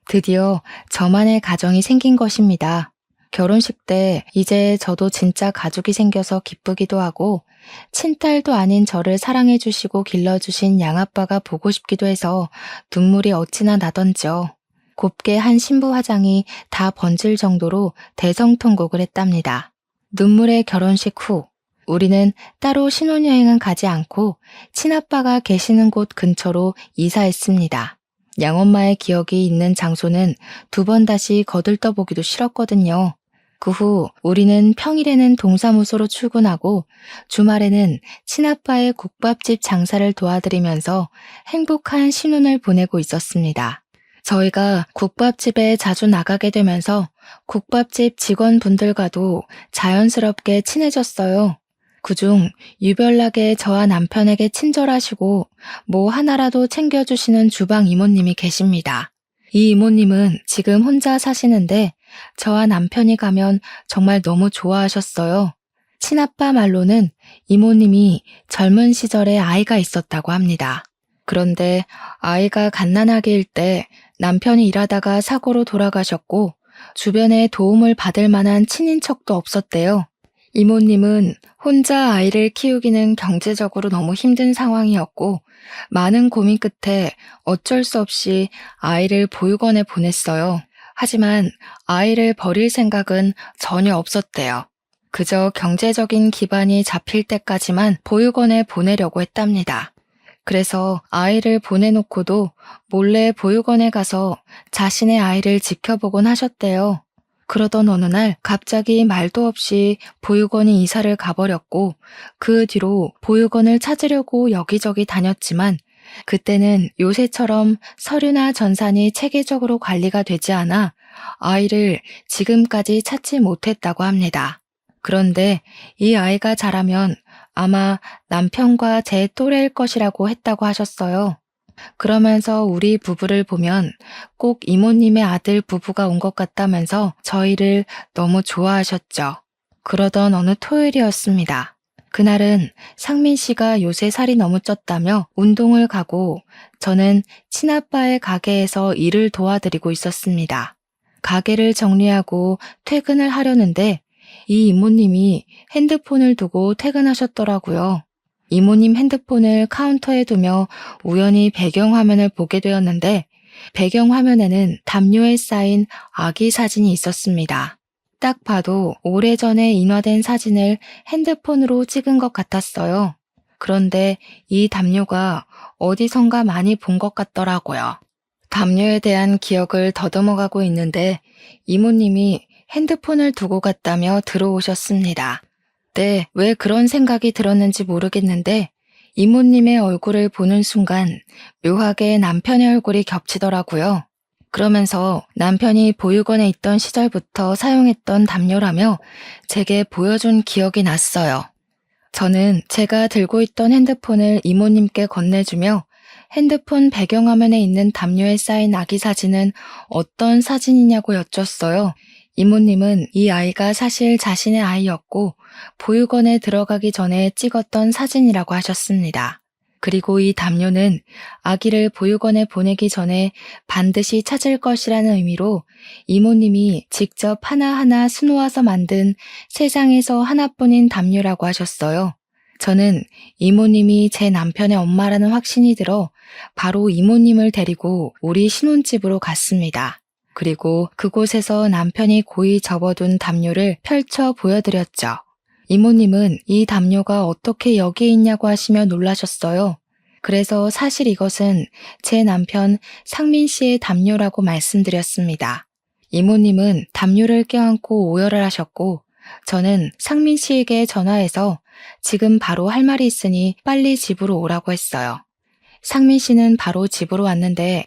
드디어 저만의 가정이 생긴 것입니다. 결혼식 때 이제 저도 진짜 가족이 생겨서 기쁘기도 하고 친딸도 아닌 저를 사랑해 주시고 길러주신 양아빠가 보고 싶기도 해서 눈물이 어찌나 나던지요. 곱게 한 신부 화장이 다 번질 정도로 대성통곡을 했답니다. 눈물의 결혼식 후 우리는 따로 신혼여행은 가지 않고 친아빠가 계시는 곳 근처로 이사했습니다. 양엄마의 기억이 있는 장소는 두 번 다시 거들떠보기도 싫었거든요. 그 후 우리는 평일에는 동사무소로 출근하고 주말에는 친아빠의 국밥집 장사를 도와드리면서 행복한 신혼을 보내고 있었습니다. 저희가 국밥집에 자주 나가게 되면서 국밥집 직원분들과도 자연스럽게 친해졌어요. 그중 유별나게 저와 남편에게 친절하시고 뭐 하나라도 챙겨주시는 주방 이모님이 계십니다. 이 이모님은 지금 혼자 사시는데 저와 남편이 가면 정말 너무 좋아하셨어요. 친아빠 말로는 이모님이 젊은 시절에 아이가 있었다고 합니다. 그런데 아이가 갓난아기일 때 남편이 일하다가 사고로 돌아가셨고 주변에 도움을 받을 만한 친인척도 없었대요. 이모님은 혼자 아이를 키우기는 경제적으로 너무 힘든 상황이었고 많은 고민 끝에 어쩔 수 없이 아이를 보육원에 보냈어요. 하지만 아이를 버릴 생각은 전혀 없었대요. 그저 경제적인 기반이 잡힐 때까지만 보육원에 보내려고 했답니다. 그래서 아이를 보내놓고도 몰래 보육원에 가서 자신의 아이를 지켜보곤 하셨대요. 그러던 어느 날 갑자기 말도 없이 보육원이 이사를 가버렸고 그 뒤로 보육원을 찾으려고 여기저기 다녔지만 그때는 요새처럼 서류나 전산이 체계적으로 관리가 되지 않아 아이를 지금까지 찾지 못했다고 합니다. 그런데 이 아이가 자라면 아마 남편과 제 또래일 것이라고 했다고 하셨어요. 그러면서 우리 부부를 보면 꼭 이모님의 아들 부부가 온 것 같다면서 저희를 너무 좋아하셨죠. 그러던 어느 토요일이었습니다. 그날은 상민 씨가 요새 살이 너무 쪘다며 운동을 가고 저는 친아빠의 가게에서 일을 도와드리고 있었습니다. 가게를 정리하고 퇴근을 하려는데 이 이모님이 핸드폰을 두고 퇴근하셨더라고요. 이모님 핸드폰을 카운터에 두며 우연히 배경화면을 보게 되었는데 배경화면에는 담요에 쌓인 아기 사진이 있었습니다. 딱 봐도 오래전에 인화된 사진을 핸드폰으로 찍은 것 같았어요. 그런데 이 담요가 어디선가 많이 본 것 같더라고요. 담요에 대한 기억을 더듬어가고 있는데 이모님이 핸드폰을 두고 갔다며 들어오셨습니다. 네, 왜 그런 생각이 들었는지 모르겠는데 이모님의 얼굴을 보는 순간 묘하게 남편의 얼굴이 겹치더라고요. 그러면서 남편이 보육원에 있던 시절부터 사용했던 담요라며 제게 보여준 기억이 났어요. 저는 제가 들고 있던 핸드폰을 이모님께 건네주며 핸드폰 배경화면에 있는 담요에 쌓인 아기 사진은 어떤 사진이냐고 여쭸어요. 이모님은 이 아이가 사실 자신의 아이였고 보육원에 들어가기 전에 찍었던 사진이라고 하셨습니다. 그리고 이 담요는 아기를 보육원에 보내기 전에 반드시 찾을 것이라는 의미로 이모님이 직접 하나하나 수놓아서 만든 세상에서 하나뿐인 담요라고 하셨어요. 저는 이모님이 제 남편의 엄마라는 확신이 들어 바로 이모님을 데리고 우리 신혼집으로 갔습니다. 그리고 그곳에서 남편이 고이 접어둔 담요를 펼쳐 보여드렸죠. 이모님은 이 담요가 어떻게 여기에 있냐고 하시며 놀라셨어요. 그래서 사실 이것은 제 남편 상민 씨의 담요라고 말씀드렸습니다. 이모님은 담요를 껴안고 오열을 하셨고 저는 상민 씨에게 전화해서 지금 바로 할 말이 있으니 빨리 집으로 오라고 했어요. 상민 씨는 바로 집으로 왔는데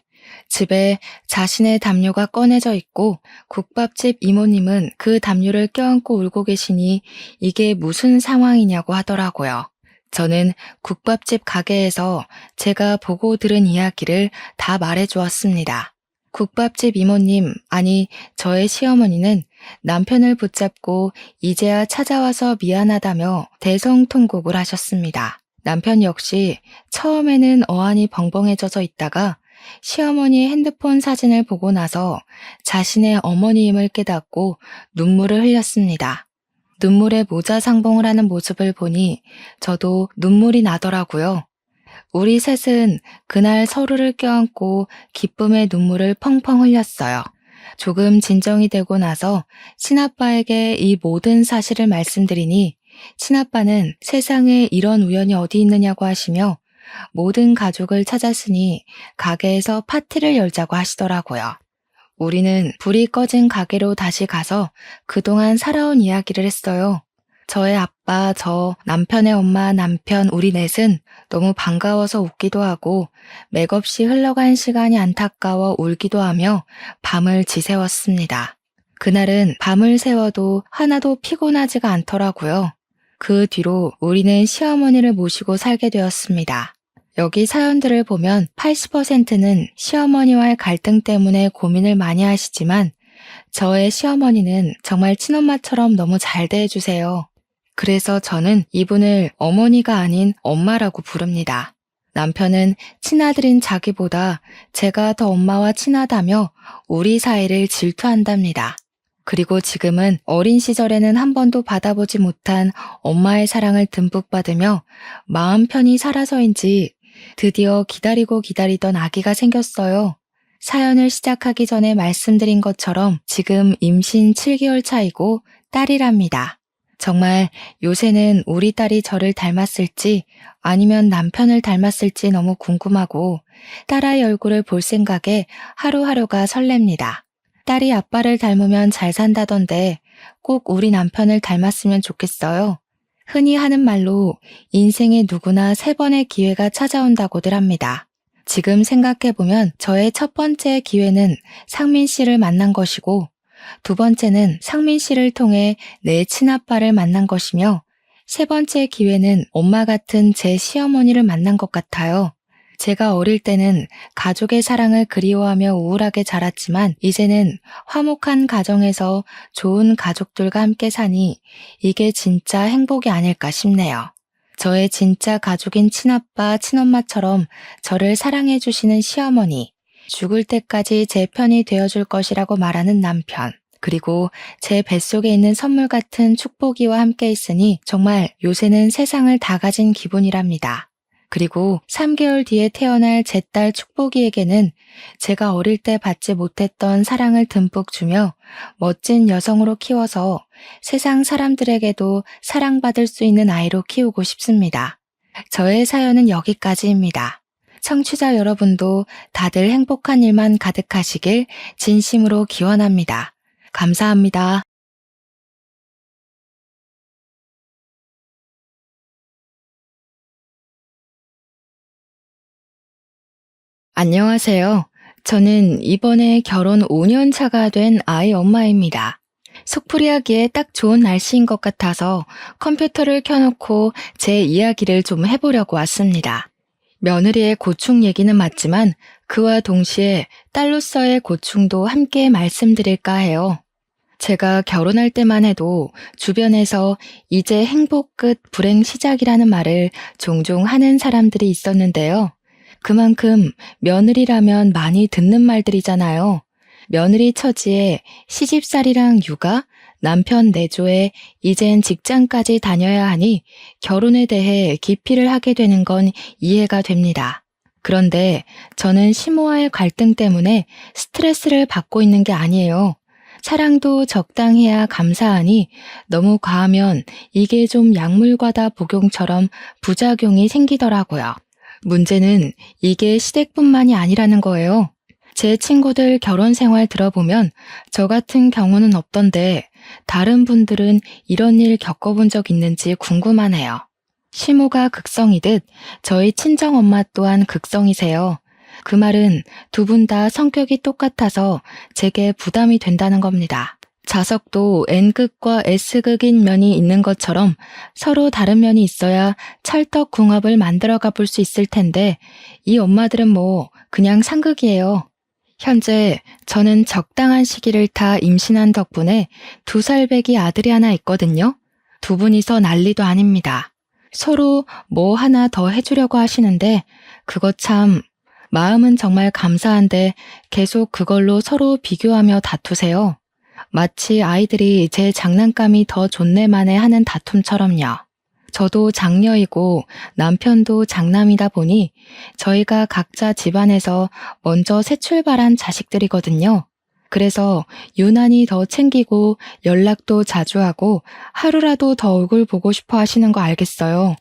집에 자신의 담요가 꺼내져 있고 국밥집 이모님은 그 담요를 껴안고 울고 계시니 이게 무슨 상황이냐고 하더라고요. 저는 국밥집 가게에서 제가 보고 들은 이야기를 다 말해 주었습니다. 국밥집 이모님, 아니 저의 시어머니는 남편을 붙잡고 이제야 찾아와서 미안하다며 대성통곡을 하셨습니다. 남편 역시 처음에는 어안이 벙벙해져서 있다가 시어머니의 핸드폰 사진을 보고 나서 자신의 어머니임을 깨닫고 눈물을 흘렸습니다. 눈물에 모자상봉을 하는 모습을 보니 저도 눈물이 나더라고요. 우리 셋은 그날 서로를 껴안고 기쁨의 눈물을 펑펑 흘렸어요. 조금 진정이 되고 나서 친아빠에게 이 모든 사실을 말씀드리니 친아빠는 세상에 이런 우연이 어디 있느냐고 하시며 모든 가족을 찾았으니 가게에서 파티를 열자고 하시더라고요. 우리는 불이 꺼진 가게로 다시 가서 그동안 살아온 이야기를 했어요. 저의 아빠, 저, 남편의 엄마, 남편, 우리 넷은 너무 반가워서 웃기도 하고 맥없이 흘러간 시간이 안타까워 울기도 하며 밤을 지새웠습니다. 그날은 밤을 새워도 하나도 피곤하지가 않더라고요. 그 뒤로 우리는 시어머니를 모시고 살게 되었습니다. 여기 사연들을 보면 80%는 시어머니와의 갈등 때문에 고민을 많이 하시지만 저의 시어머니는 정말 친엄마처럼 너무 잘 대해주세요. 그래서 저는 이분을 어머니가 아닌 엄마라고 부릅니다. 남편은 친아들인 자기보다 제가 더 엄마와 친하다며 우리 사이를 질투한답니다. 그리고 지금은 어린 시절에는 한 번도 받아보지 못한 엄마의 사랑을 듬뿍 받으며 마음 편히 살아서인지 드디어 기다리고 기다리던 아기가 생겼어요. 사연을 시작하기 전에 말씀드린 것처럼 지금 임신 7개월 차이고 딸이랍니다. 정말 요새는 우리 딸이 저를 닮았을지 아니면 남편을 닮았을지 너무 궁금하고 딸아이 얼굴을 볼 생각에 하루하루가 설렙니다. 딸이 아빠를 닮으면 잘 산다던데 꼭 우리 남편을 닮았으면 좋겠어요. 흔히 하는 말로 인생에 누구나 3번의 기회가 찾아온다고들 합니다. 지금 생각해보면 저의 첫 번째 기회는 상민 씨를 만난 것이고 두 번째는 상민 씨를 통해 내 친아빠를 만난 것이며 세 번째 기회는 엄마 같은 제 시어머니를 만난 것 같아요. 제가 어릴 때는 가족의 사랑을 그리워하며 우울하게 자랐지만 이제는 화목한 가정에서 좋은 가족들과 함께 사니 이게 진짜 행복이 아닐까 싶네요. 저의 진짜 가족인 친아빠, 친엄마처럼 저를 사랑해 주시는 시어머니, 죽을 때까지 제 편이 되어줄 것이라고 말하는 남편, 그리고 제 뱃속에 있는 선물 같은 축복이와 함께 있으니 정말 요새는 세상을 다 가진 기분이랍니다. 그리고 3개월 뒤에 태어날 제 딸 축복이에게는 제가 어릴 때 받지 못했던 사랑을 듬뿍 주며 멋진 여성으로 키워서 세상 사람들에게도 사랑받을 수 있는 아이로 키우고 싶습니다. 저의 사연은 여기까지입니다. 청취자 여러분도 다들 행복한 일만 가득하시길 진심으로 기원합니다. 감사합니다. 안녕하세요. 저는 이번에 결혼 5년 차가 된 아이 엄마입니다. 속풀이하기에 딱 좋은 날씨인 것 같아서 컴퓨터를 켜놓고 제 이야기를 좀 해보려고 왔습니다. 며느리의 고충 얘기는 맞지만 그와 동시에 딸로서의 고충도 함께 말씀드릴까 해요. 제가 결혼할 때만 해도 주변에서 이제 행복 끝 불행 시작이라는 말을 종종 하는 사람들이 있었는데요. 그만큼 며느리라면 많이 듣는 말들이잖아요. 며느리 처지에 시집살이랑 육아, 남편 내조에 이젠 직장까지 다녀야 하니 결혼에 대해 기피를 하게 되는 건 이해가 됩니다. 그런데 저는 심오할 갈등 때문에 스트레스를 받고 있는 게 아니에요. 사랑도 적당해야 감사하니 너무 과하면 이게 좀 약물과다 복용처럼 부작용이 생기더라고요. 문제는 이게 시댁뿐만이 아니라는 거예요. 제 친구들 결혼 생활 들어보면 저 같은 경우는 없던데 다른 분들은 이런 일 겪어본 적 있는지 궁금하네요. 시모가 극성이듯 저희 친정엄마 또한 극성이세요. 그 말은 두 분 다 성격이 똑같아서 제게 부담이 된다는 겁니다. 자석도 N극과 S극인 면이 있는 것처럼 서로 다른 면이 있어야 찰떡궁합을 만들어가 볼 수 있을 텐데 이 엄마들은 뭐 그냥 상극이에요. 현재 저는 적당한 시기를 타 임신한 덕분에 2살 배기 아들이 하나 있거든요. 두 분이서 난리도 아닙니다. 서로 뭐 하나 더 해주려고 하시는데 그거 참 마음은 정말 감사한데 계속 그걸로 서로 비교하며 다투세요. 마치 아이들이 제 장난감이 더 좋네만에 하는 다툼처럼요. 저도 장녀이고 남편도 장남이다 보니 저희가 각자 집안에서 먼저 새 출발한 자식들이거든요. 그래서 유난히 더 챙기고 연락도 자주 하고 하루라도 더 얼굴 보고 싶어 하시는 거 알겠어요.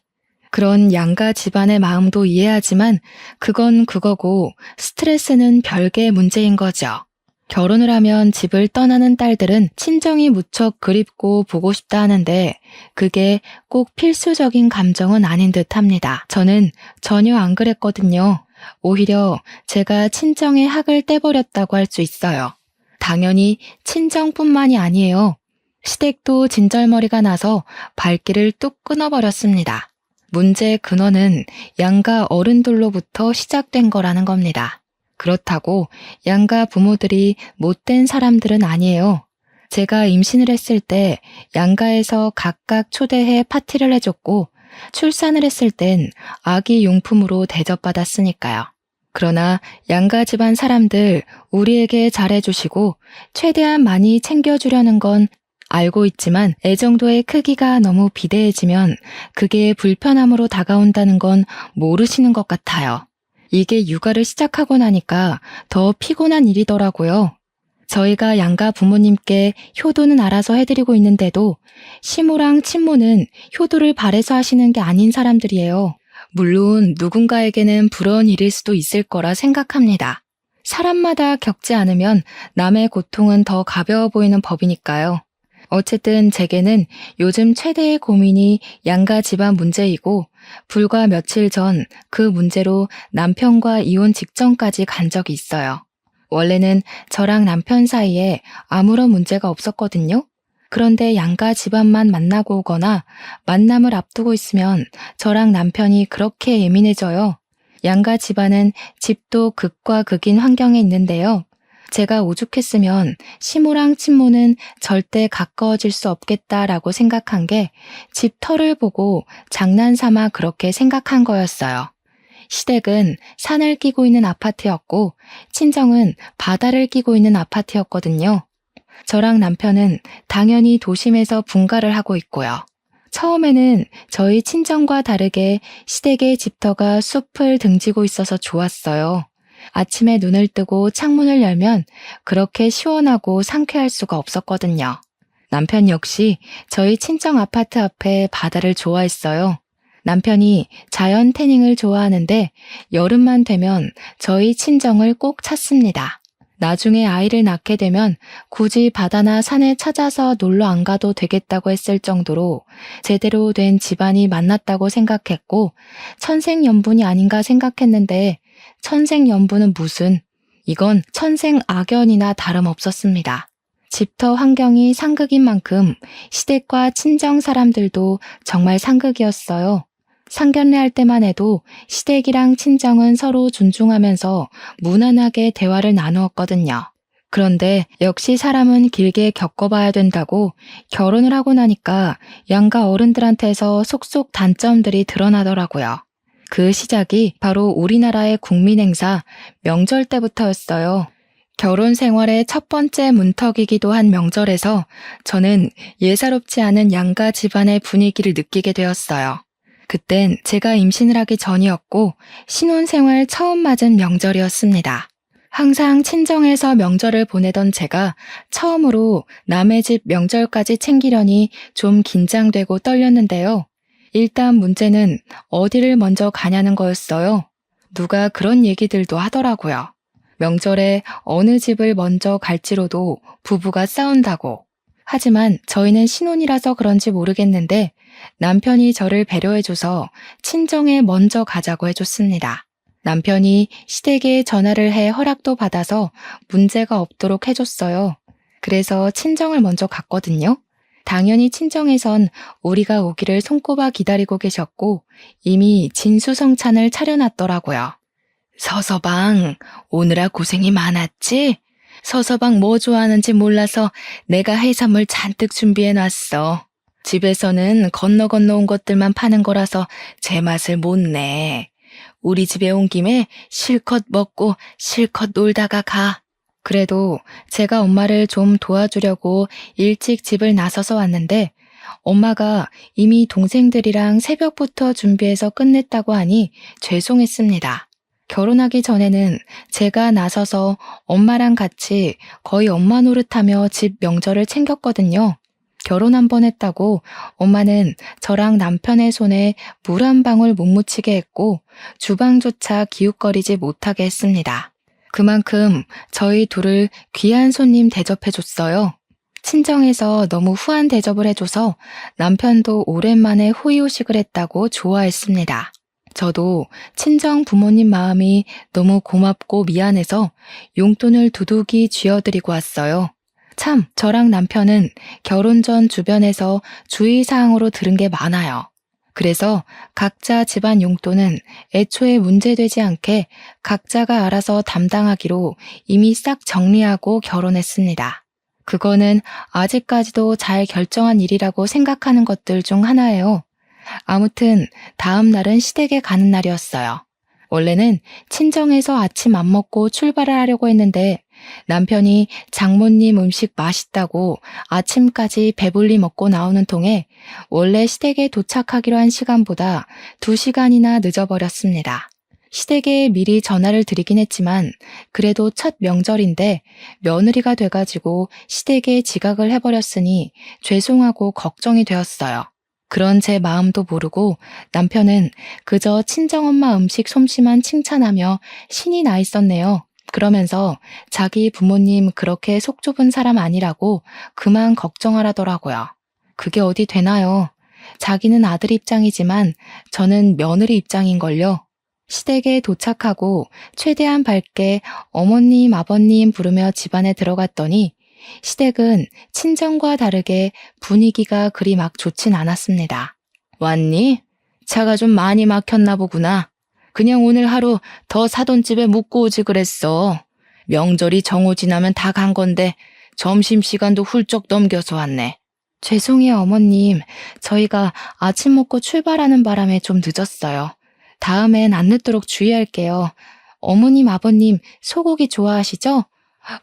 그런 양가 집안의 마음도 이해하지만 그건 그거고 스트레스는 별개의 문제인 거죠. 결혼을 하면 집을 떠나는 딸들은 친정이 무척 그립고 보고 싶다 하는데 그게 꼭 필수적인 감정은 아닌 듯 합니다. 저는 전혀 안 그랬거든요. 오히려 제가 친정의 학을 떼버렸다고 할 수 있어요. 당연히 친정뿐만이 아니에요. 시댁도 진절머리가 나서 발길을 뚝 끊어버렸습니다. 문제의 근원은 양가 어른들로부터 시작된 거라는 겁니다. 그렇다고 양가 부모들이 못된 사람들은 아니에요. 제가 임신을 했을 때 양가에서 각각 초대해 파티를 해줬고 출산을 했을 땐 아기 용품으로 대접받았으니까요. 그러나 양가 집안 사람들 우리에게 잘해주시고 최대한 많이 챙겨주려는 건 알고 있지만 애정도의 크기가 너무 비대해지면 그게 불편함으로 다가온다는 건 모르시는 것 같아요. 이게 육아를 시작하고 나니까 더 피곤한 일이더라고요. 저희가 양가 부모님께 효도는 알아서 해드리고 있는데도 시모랑 친모는 효도를 바래서 하시는 게 아닌 사람들이에요. 물론 누군가에게는 부러운 일일 수도 있을 거라 생각합니다. 사람마다 겪지 않으면 남의 고통은 더 가벼워 보이는 법이니까요. 어쨌든 제게는 요즘 최대의 고민이 양가 집안 문제이고 불과 며칠 전 그 문제로 남편과 이혼 직전까지 간 적이 있어요. 원래는 저랑 남편 사이에 아무런 문제가 없었거든요. 그런데 양가 집안만 만나고 오거나 만남을 앞두고 있으면 저랑 남편이 그렇게 예민해져요. 양가 집안은 집도 극과 극인 환경에 있는데요. 제가 오죽했으면 시모랑 친모는 절대 가까워질 수 없겠다라고 생각한 게 집 터를 보고 장난삼아 그렇게 생각한 거였어요. 시댁은 산을 끼고 있는 아파트였고 친정은 바다를 끼고 있는 아파트였거든요. 저랑 남편은 당연히 도심에서 분가를 하고 있고요. 처음에는 저희 친정과 다르게 시댁의 집터가 숲을 등지고 있어서 좋았어요. 아침에 눈을 뜨고 창문을 열면 그렇게 시원하고 상쾌할 수가 없었거든요. 남편 역시 저희 친정 아파트 앞에 바다를 좋아했어요. 남편이 자연 태닝을 좋아하는데 여름만 되면 저희 친정을 꼭 찾습니다. 나중에 아이를 낳게 되면 굳이 바다나 산에 찾아서 놀러 안 가도 되겠다고 했을 정도로 제대로 된 집안이 만났다고 생각했고 천생연분이 아닌가 생각했는데 천생연분은 무슨, 이건 천생악연이나 다름없었습니다. 집터 환경이 상극인 만큼 시댁과 친정 사람들도 정말 상극이었어요. 상견례 할 때만 해도 시댁이랑 친정은 서로 존중하면서 무난하게 대화를 나누었거든요. 그런데 역시 사람은 길게 겪어봐야 된다고 결혼을 하고 나니까 양가 어른들한테서 속속 단점들이 드러나더라고요. 그 시작이 바로 우리나라의 국민 행사 명절 때부터였어요. 결혼 생활의 첫 번째 문턱이기도 한 명절에서 저는 예사롭지 않은 양가 집안의 분위기를 느끼게 되었어요. 그땐 제가 임신을 하기 전이었고 신혼생활 처음 맞은 명절이었습니다. 항상 친정에서 명절을 보내던 제가 처음으로 남의 집 명절까지 챙기려니 좀 긴장되고 떨렸는데요. 일단 문제는 어디를 먼저 가냐는 거였어요. 누가 그런 얘기들도 하더라고요. 명절에 어느 집을 먼저 갈지로도 부부가 싸운다고. 하지만 저희는 신혼이라서 그런지 모르겠는데 남편이 저를 배려해줘서 친정에 먼저 가자고 해줬습니다. 남편이 시댁에 전화를 해 허락도 받아서 문제가 없도록 해줬어요. 그래서 친정을 먼저 갔거든요. 당연히 친정에선 우리가 오기를 손꼽아 기다리고 계셨고 이미 진수성찬을 차려놨더라고요. 서서방, 오느라 고생이 많았지? 서서방 뭐 좋아하는지 몰라서 내가 해산물 잔뜩 준비해놨어. 집에서는 건너 온 것들만 파는 거라서 제 맛을 못 내. 우리 집에 온 김에 실컷 먹고 실컷 놀다가 가. 그래도 제가 엄마를 좀 도와주려고 일찍 집을 나서서 왔는데 엄마가 이미 동생들이랑 새벽부터 준비해서 끝냈다고 하니 죄송했습니다. 결혼하기 전에는 제가 나서서 엄마랑 같이 거의 엄마 노릇하며 집 명절을 챙겼거든요. 결혼 한 번 했다고 엄마는 저랑 남편의 손에 물 한 방울 못 묻히게 했고 주방조차 기웃거리지 못하게 했습니다. 그만큼 저희 둘을 귀한 손님 대접해줬어요. 친정에서 너무 후한 대접을 해줘서 남편도 오랜만에 호의호식을 했다고 좋아했습니다. 저도 친정 부모님 마음이 너무 고맙고 미안해서 용돈을 두둑이 쥐어드리고 왔어요. 참, 저랑 남편은 결혼 전 주변에서 주의사항으로 들은 게 많아요. 그래서 각자 집안 용돈은 애초에 문제되지 않게 각자가 알아서 담당하기로 이미 싹 정리하고 결혼했습니다. 그거는 아직까지도 잘 결정한 일이라고 생각하는 것들 중 하나예요. 아무튼 다음 날은 시댁에 가는 날이었어요. 원래는 친정에서 아침 안 먹고 출발을 하려고 했는데 남편이 장모님 음식 맛있다고 아침까지 배불리 먹고 나오는 통에 원래 시댁에 도착하기로 한 시간보다 2시간이나 늦어버렸습니다. 시댁에 미리 전화를 드리긴 했지만 그래도 첫 명절인데 며느리가 돼가지고 시댁에 지각을 해버렸으니 죄송하고 걱정이 되었어요. 그런 제 마음도 모르고 남편은 그저 친정엄마 음식 솜씨만 칭찬하며 신이 나 있었네요. 그러면서 자기 부모님 그렇게 속 좁은 사람 아니라고 그만 걱정하라더라고요. 그게 어디 되나요? 자기는 아들 입장이지만 저는 며느리 입장인걸요. 시댁에 도착하고 최대한 밝게 어머님, 아버님 부르며 집안에 들어갔더니 시댁은 친정과 다르게 분위기가 그리 막 좋진 않았습니다. 왔니? 차가 좀 많이 막혔나 보구나. 그냥 오늘 하루 더 사돈집에 묵고 오지 그랬어. 명절이 정오 지나면 다 간 건데 점심시간도 훌쩍 넘겨서 왔네. 죄송해요, 어머님. 저희가 아침 먹고 출발하는 바람에 좀 늦었어요. 다음엔 안 늦도록 주의할게요. 어머님, 아버님 소고기 좋아하시죠?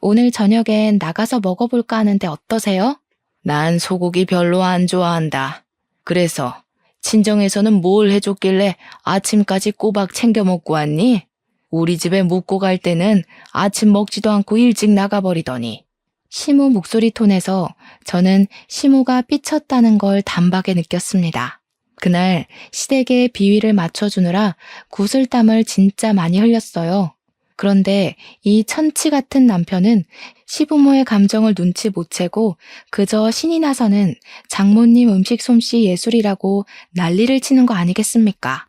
오늘 저녁엔 나가서 먹어볼까 하는데 어떠세요? 난 소고기 별로 안 좋아한다. 그래서 친정에서는 뭘 해줬길래 아침까지 꼬박 챙겨 먹고 왔니? 우리 집에 묵고 갈 때는 아침 먹지도 않고 일찍 나가버리더니. 시모 목소리 톤에서 저는 시모가 삐쳤다는 걸 단박에 느꼈습니다. 그날 시댁에 비위를 맞춰주느라 구슬땀을 진짜 많이 흘렸어요. 그런데 이 천치 같은 남편은 시부모의 감정을 눈치 못 채고 그저 신이 나서는 장모님 음식 솜씨 예술이라고 난리를 치는 거 아니겠습니까?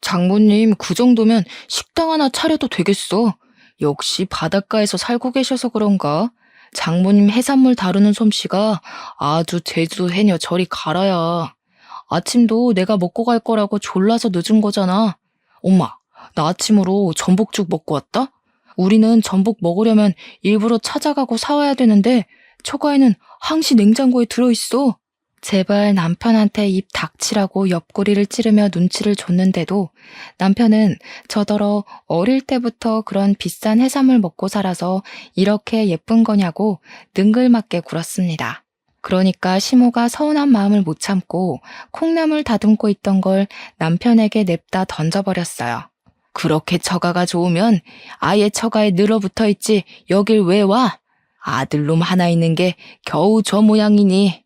장모님 그 정도면 식당 하나 차려도 되겠어. 역시 바닷가에서 살고 계셔서 그런가? 장모님 해산물 다루는 솜씨가 아주 제주도 해녀 저리 가라야. 아침도 내가 먹고 갈 거라고 졸라서 늦은 거잖아. 엄마, 나 아침으로 전복죽 먹고 왔다? 우리는 전복 먹으려면 일부러 찾아가고 사와야 되는데 처가에는 항시 냉장고에 들어있어. 제발 남편한테 입 닥치라고 옆구리를 찌르며 눈치를 줬는데도 남편은 저더러 어릴 때부터 그런 비싼 해산물 먹고 살아서 이렇게 예쁜 거냐고 능글맞게 굴었습니다. 그러니까 시모가 서운한 마음을 못 참고 콩나물 다듬고 있던 걸 남편에게 냅다 던져버렸어요. 그렇게 처가가 좋으면 아예 처가에 늘어붙어 있지 여길 왜 와? 아들놈 하나 있는 게 겨우 저 모양이니.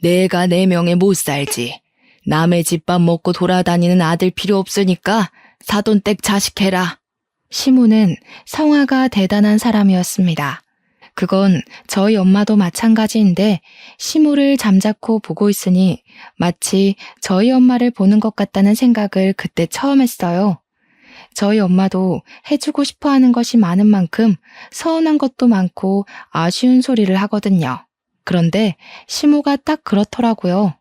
내가 내 명에 못 살지. 남의 집밥 먹고 돌아다니는 아들 필요 없으니까 사돈댁 자식해라. 시모는 성화가 대단한 사람이었습니다. 그건 저희 엄마도 마찬가지인데 시모를 잠자코 보고 있으니 마치 저희 엄마를 보는 것 같다는 생각을 그때 처음 했어요. 저희 엄마도 해주고 싶어 하는 것이 많은 만큼 서운한 것도 많고 아쉬운 소리를 하거든요. 그런데 시모가 딱 그렇더라고요.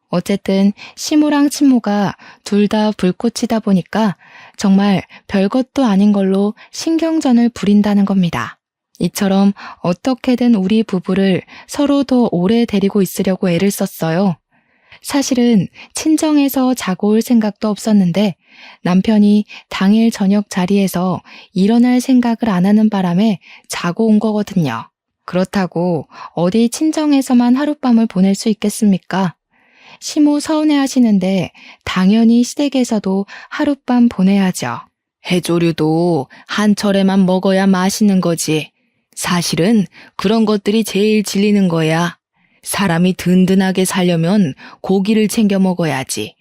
어쨌든 시모랑 친모가 둘 다 불꽃이다 보니까 정말 별것도 아닌 걸로 신경전을 부린다는 겁니다. 이처럼 어떻게든 우리 부부를 서로 더 오래 데리고 있으려고 애를 썼어요. 사실은 친정에서 자고 올 생각도 없었는데 남편이 당일 저녁 자리에서 일어날 생각을 안 하는 바람에 자고 온 거거든요. 그렇다고 어디 친정에서만 하룻밤을 보낼 수 있겠습니까? 시모 서운해하시는데 당연히 시댁에서도 하룻밤 보내야죠. 해조류도 한철에만 먹어야 맛있는 거지. 사실은 그런 것들이 제일 질리는 거야. 사람이 든든하게 살려면 고기를 챙겨 먹어야지.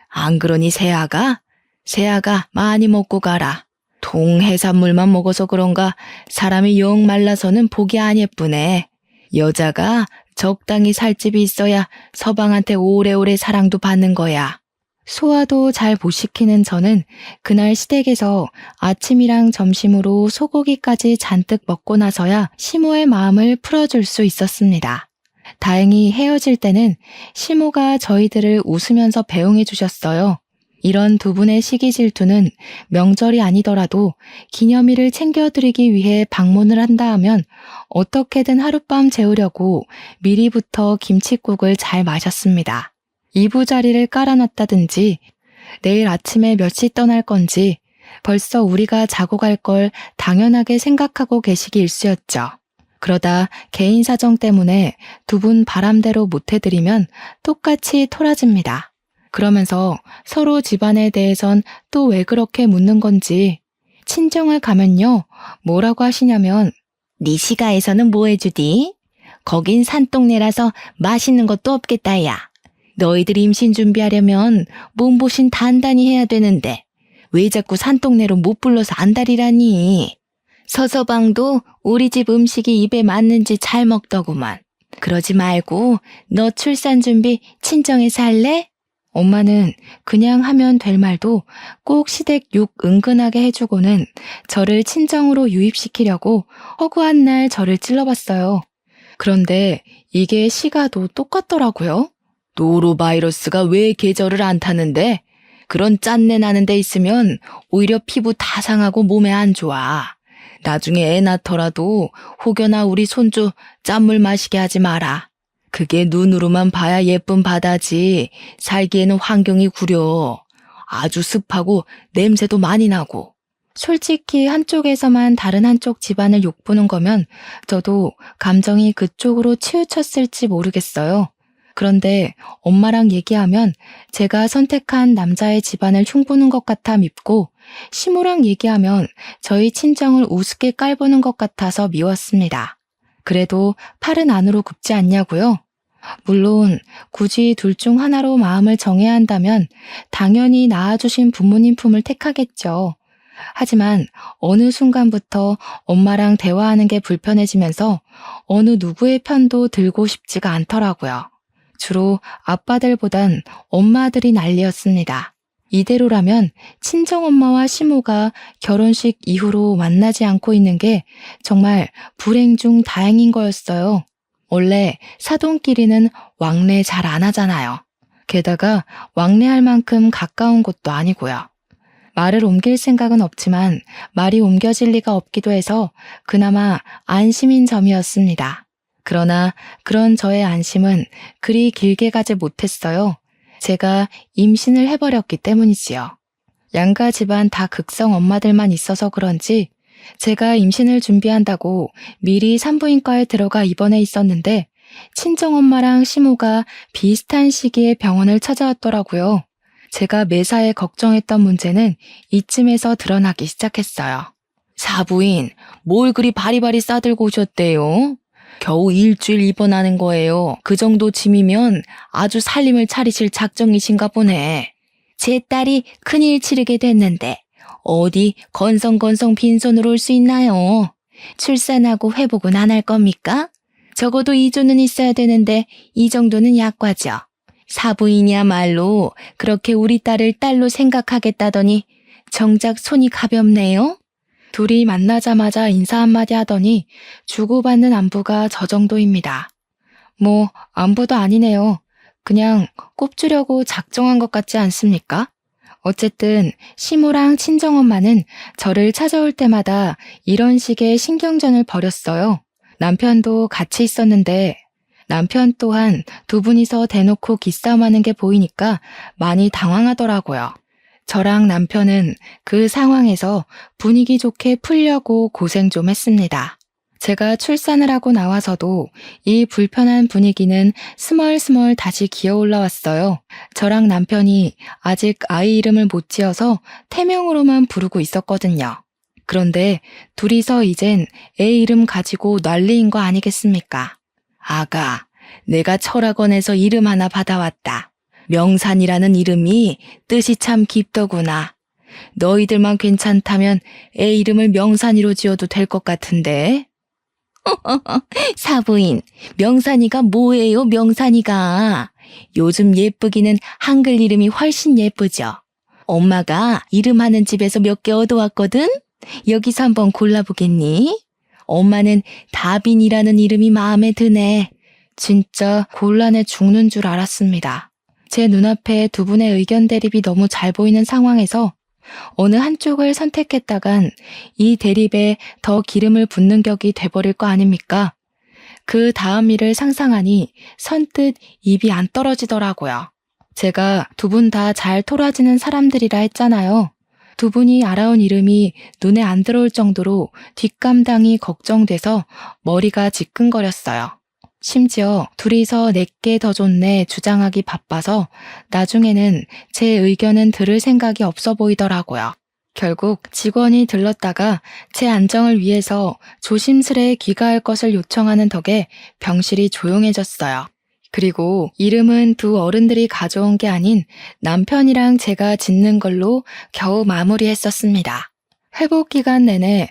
안 그러니 새아가 많이 먹고 가라. 통해산물만 먹어서 그런가 사람이 영 말라서는 보기 안 예쁘네. 여자가 적당히 살 집이 있어야 서방한테 오래오래 사랑도 받는 거야. 소화도 잘 못 시키는 저는 그날 시댁에서 아침이랑 점심으로 소고기까지 잔뜩 먹고 나서야 시모의 마음을 풀어줄 수 있었습니다. 다행히 헤어질 때는 시모가 저희들을 웃으면서 배웅해 주셨어요. 이런 두 분의 시기 질투는 명절이 아니더라도 기념일을 챙겨드리기 위해 방문을 한다 하면 어떻게든 하룻밤 재우려고 미리부터 김칫국을 잘 마셨습니다. 이부자리를 깔아놨다든지 내일 아침에 몇 시 떠날 건지 벌써 우리가 자고 갈 걸 당연하게 생각하고 계시기 일쑤였죠. 그러다 개인 사정 때문에 두 분 바람대로 못해드리면 똑같이 토라집니다. 그러면서 서로 집안에 대해선 또 왜 그렇게 묻는 건지 친정을 가면요 뭐라고 하시냐면 네 시가에서는 뭐 해주디? 거긴 산동네라서 맛있는 것도 없겠다 야. 너희들 임신 준비하려면 몸보신 단단히 해야 되는데 왜 자꾸 산동네로 못 불러서 안달이라니. 서서방도 우리 집 음식이 입에 맞는지 잘 먹더구만. 그러지 말고 너 출산 준비 친정에서 할래? 엄마는 그냥 하면 될 말도 꼭 시댁 욕 은근하게 해주고는 저를 친정으로 유입시키려고 허구한 날 저를 찔러봤어요. 그런데 이게 시가도 똑같더라고요. 노로바이러스가 왜 계절을 안 타는데? 그런 짠내 나는 데 있으면 오히려 피부 다 상하고 몸에 안 좋아. 나중에 애 낳더라도 혹여나 우리 손주 짠물 마시게 하지 마라. 그게 눈으로만 봐야 예쁜 바다지 살기에는 환경이 구려. 아주 습하고 냄새도 많이 나고. 솔직히 한쪽에서만 다른 한쪽 집안을 욕보는 거면 저도 감정이 그쪽으로 치우쳤을지 모르겠어요. 그런데 엄마랑 얘기하면 제가 선택한 남자의 집안을 흉보는 것 같아 밉고 시모랑 얘기하면 저희 친정을 우습게 깔보는 것 같아서 미웠습니다. 그래도 팔은 안으로 굽지 않냐고요? 물론 굳이 둘 중 하나로 마음을 정해야 한다면 당연히 낳아주신 부모님 품을 택하겠죠. 하지만 어느 순간부터 엄마랑 대화하는 게 불편해지면서 어느 누구의 편도 들고 싶지가 않더라고요. 주로 아빠들보단 엄마들이 난리였습니다. 이대로라면 친정엄마와 시모가 결혼식 이후로 만나지 않고 있는 게 정말 불행 중 다행인 거였어요. 원래 사돈끼리는 왕래 잘 안 하잖아요. 게다가 왕래할 만큼 가까운 곳도 아니고요. 말을 옮길 생각은 없지만 말이 옮겨질 리가 없기도 해서 그나마 안심인 점이었습니다. 그러나 그런 저의 안심은 그리 길게 가지 못했어요. 제가 임신을 해버렸기 때문이지요. 양가 집안 다 극성 엄마들만 있어서 그런지 제가 임신을 준비한다고 미리 산부인과에 들어가 입원해 있었는데 친정엄마랑 시모가 비슷한 시기에 병원을 찾아왔더라고요. 제가 매사에 걱정했던 문제는 이쯤에서 드러나기 시작했어요. 사부인, 뭘 그리 바리바리 싸들고 오셨대요? 겨우 일주일 입원하는 거예요. 그 정도 짐이면 아주 살림을 차리실 작정이신가 보네. 제 딸이 큰일 치르게 됐는데 어디 건성건성 빈손으로 올 수 있나요? 출산하고 회복은 안 할 겁니까? 적어도 2조는 있어야 되는데 이 정도는 약과죠. 사부인이야말로 그렇게 우리 딸을 딸로 생각하겠다더니 정작 손이 가볍네요. 둘이 만나자마자 인사 한마디 하더니 주고받는 안부가 저 정도입니다. 뭐 안부도 아니네요. 그냥 꼽주려고 작정한 것 같지 않습니까? 어쨌든 시모랑 친정엄마는 저를 찾아올 때마다 이런 식의 신경전을 벌였어요. 남편도 같이 있었는데 남편 또한 두 분이서 대놓고 기싸움하는 게 보이니까 많이 당황하더라고요. 저랑 남편은 그 상황에서 분위기 좋게 풀려고 고생 좀 했습니다. 제가 출산을 하고 나와서도 이 불편한 분위기는 스멀스멀 다시 기어 올라왔어요. 저랑 남편이 아직 아이 이름을 못 지어서 태명으로만 부르고 있었거든요. 그런데 둘이서 이젠 애 이름 가지고 난리인 거 아니겠습니까? 아가, 내가 철학원에서 이름 하나 받아왔다. 명산이라는 이름이 뜻이 참 깊더구나. 너희들만 괜찮다면 애 이름을 명산이로 지어도 될 것 같은데. 사부인, 명산이가 뭐예요, 명산이가? 요즘 예쁘기는 한글 이름이 훨씬 예쁘죠. 엄마가 이름하는 집에서 몇 개 얻어왔거든? 여기서 한번 골라보겠니? 엄마는 다빈이라는 이름이 마음에 드네. 진짜 곤란해 죽는 줄 알았습니다. 제 눈앞에 두 분의 의견 대립이 너무 잘 보이는 상황에서 어느 한쪽을 선택했다간 이 대립에 더 기름을 붓는 격이 돼버릴 거 아닙니까? 그 다음 일을 상상하니 선뜻 입이 안 떨어지더라고요. 제가 두 분 다 잘 토라지는 사람들이라 했잖아요. 두 분이 알아온 이름이 눈에 안 들어올 정도로 뒷감당이 걱정돼서 머리가 지끈거렸어요. 심지어 둘이서 내게 더 좋네 주장하기 바빠서 나중에는 제 의견은 들을 생각이 없어 보이더라고요. 결국 직원이 들렀다가 제 안정을 위해서 조심스레 귀가할 것을 요청하는 덕에 병실이 조용해졌어요. 그리고 이름은 두 어른들이 가져온 게 아닌 남편이랑 제가 짓는 걸로 겨우 마무리했었습니다. 회복 기간 내내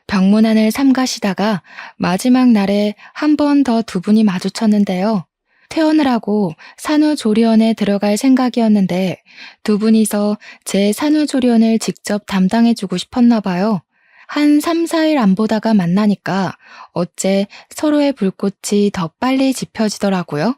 병문안을 삼가시다가 마지막 날에 한 번 더 두 분이 마주쳤는데요. 퇴원을 하고 산후조리원에 들어갈 생각이었는데 두 분이서 제 산후조리원을 직접 담당해주고 싶었나 봐요. 한 3, 4일 안 보다가 만나니까 어째 서로의 불꽃이 더 빨리 지펴지더라고요.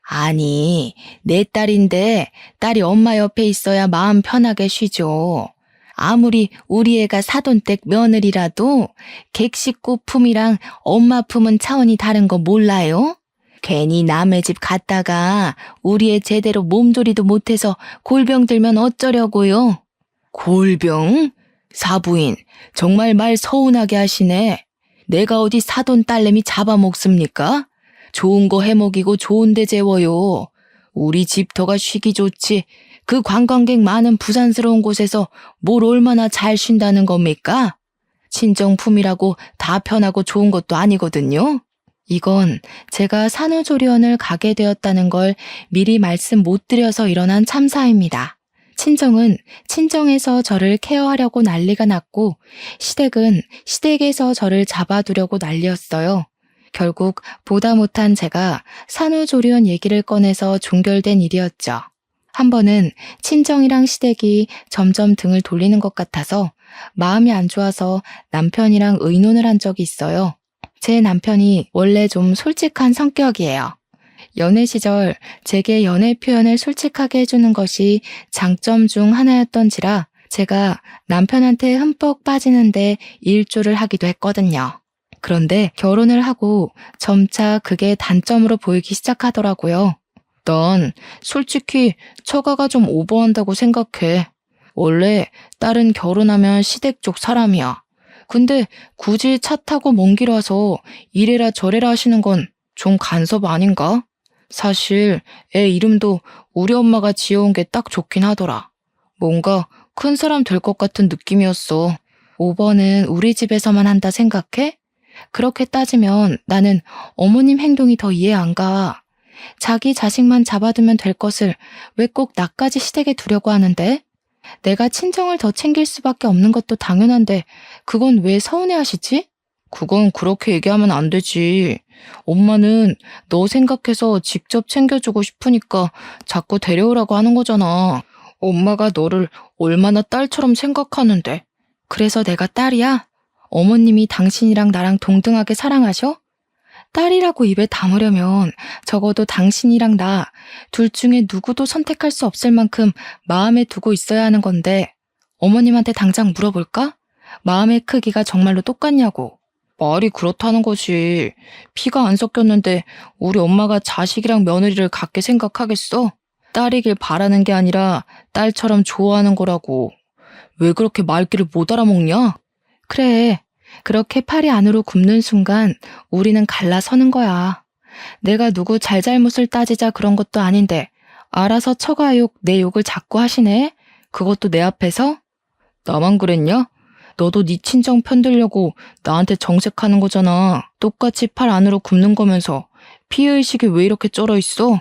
아니, 내 딸인데 딸이 엄마 옆에 있어야 마음 편하게 쉬죠. 아무리 우리 애가 사돈댁 며느리라도 객식구 품이랑 엄마 품은 차원이 다른 거 몰라요? 괜히 남의 집 갔다가 우리 애 제대로 몸조리도 못해서 골병 들면 어쩌려고요? 골병? 사부인, 정말 말 서운하게 하시네. 내가 어디 사돈 딸내미 잡아먹습니까? 좋은 거 해먹이고 좋은 데 재워요. 우리 집터가 쉬기 좋지. 그 관광객 많은 부산스러운 곳에서 뭘 얼마나 잘 쉰다는 겁니까? 친정품이라고 다 편하고 좋은 것도 아니거든요. 이건 제가 산후조리원을 가게 되었다는 걸 미리 말씀 못 드려서 일어난 참사입니다. 친정은 친정에서 저를 케어하려고 난리가 났고 시댁은 시댁에서 저를 잡아두려고 난리였어요. 결국 보다 못한 제가 산후조리원 얘기를 꺼내서 종결된 일이었죠. 한 번은 친정이랑 시댁이 점점 등을 돌리는 것 같아서 마음이 안 좋아서 남편이랑 의논을 한 적이 있어요. 제 남편이 원래 좀 솔직한 성격이에요. 연애 시절 제게 연애 표현을 솔직하게 해주는 것이 장점 중 하나였던지라 제가 남편한테 흠뻑 빠지는데 일조를 하기도 했거든요. 그런데 결혼을 하고 점차 그게 단점으로 보이기 시작하더라고요. 난 솔직히 처가가 좀 오버한다고 생각해. 원래 딸은 결혼하면 시댁 쪽 사람이야. 근데 굳이 차 타고 먼 길 와서 이래라 저래라 하시는 건 좀 간섭 아닌가? 사실 애 이름도 우리 엄마가 지어온 게 딱 좋긴 하더라. 뭔가 큰 사람 될 것 같은 느낌이었어. 5번은 우리 집에서만 한다 생각해? 그렇게 따지면 나는 어머님 행동이 더 이해 안 가. 자기 자식만 잡아두면 될 것을 왜 꼭 나까지 시댁에 두려고 하는데? 내가 친정을 더 챙길 수밖에 없는 것도 당연한데 그건 왜 서운해하시지? 그건 그렇게 얘기하면 안 되지. 엄마는 너 생각해서 직접 챙겨주고 싶으니까 자꾸 데려오라고 하는 거잖아. 엄마가 너를 얼마나 딸처럼 생각하는데. 그래서 내가 딸이야? 어머님이 당신이랑 나랑 동등하게 사랑하셔? 딸이라고 입에 담으려면 적어도 당신이랑 나 둘 중에 누구도 선택할 수 없을 만큼 마음에 두고 있어야 하는 건데 어머님한테 당장 물어볼까? 마음의 크기가 정말로 똑같냐고. 말이 그렇다는 거지. 피가 안 섞였는데 우리 엄마가 자식이랑 며느리를 같게 생각하겠어? 딸이길 바라는 게 아니라 딸처럼 좋아하는 거라고. 왜 그렇게 말귀를 못 알아먹냐? 그래. 그렇게 팔이 안으로 굽는 순간 우리는 갈라서는 거야. 내가 누구 잘잘못을 따지자 그런 것도 아닌데 알아서 처가욕, 내 욕을 자꾸 하시네? 그것도 내 앞에서? 나만 그랬냐? 너도 네 친정 편들려고 나한테 정색하는 거잖아. 똑같이 팔 안으로 굽는 거면서 피해의식이 왜 이렇게 쩔어 있어?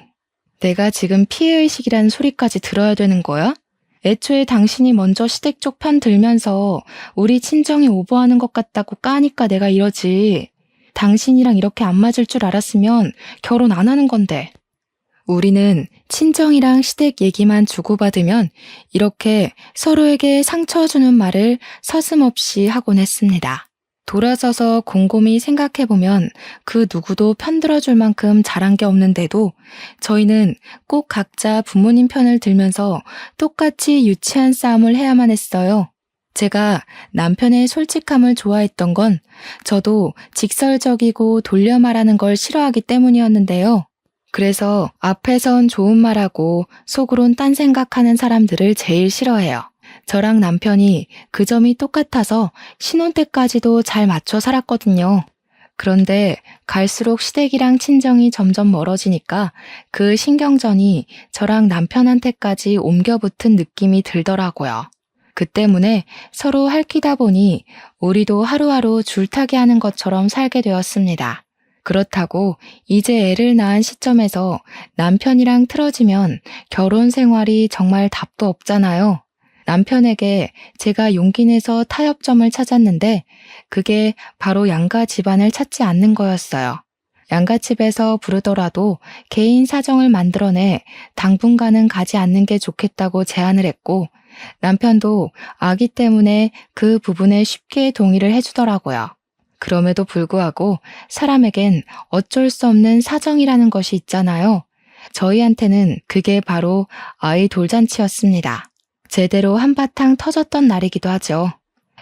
내가 지금 피해의식이란 소리까지 들어야 되는 거야? 애초에 당신이 먼저 시댁 쪽 편 들면서 우리 친정이 오버하는 것 같다고 까니까 내가 이러지. 당신이랑 이렇게 안 맞을 줄 알았으면 결혼 안 하는 건데. 우리는 친정이랑 시댁 얘기만 주고받으면 이렇게 서로에게 상처 주는 말을 서슴없이 하곤 했습니다. 돌아서서 곰곰이 생각해보면 그 누구도 편들어줄 만큼 잘한 게 없는데도 저희는 꼭 각자 부모님 편을 들면서 똑같이 유치한 싸움을 해야만 했어요. 제가 남편의 솔직함을 좋아했던 건 저도 직설적이고 돌려 말하는 걸 싫어하기 때문이었는데요. 그래서 앞에선 좋은 말하고 속으론 딴 생각하는 사람들을 제일 싫어해요. 저랑 남편이 그 점이 똑같아서 신혼 때까지도 잘 맞춰 살았거든요. 그런데 갈수록 시댁이랑 친정이 점점 멀어지니까 그 신경전이 저랑 남편한테까지 옮겨 붙은 느낌이 들더라고요. 그 때문에 서로 핥히다 보니 우리도 하루하루 줄타기 하는 것처럼 살게 되었습니다. 그렇다고 이제 애를 낳은 시점에서 남편이랑 틀어지면 결혼 생활이 정말 답도 없잖아요. 남편에게 제가 용기 내서 타협점을 찾았는데 그게 바로 양가 집안을 찾지 않는 거였어요. 양가집에서 부르더라도 개인 사정을 만들어내 당분간은 가지 않는 게 좋겠다고 제안을 했고 남편도 아기 때문에 그 부분에 쉽게 동의를 해주더라고요. 그럼에도 불구하고 사람에겐 어쩔 수 없는 사정이라는 것이 있잖아요. 저희한테는 그게 바로 아이 돌잔치였습니다. 제대로 한바탕 터졌던 날이기도 하죠.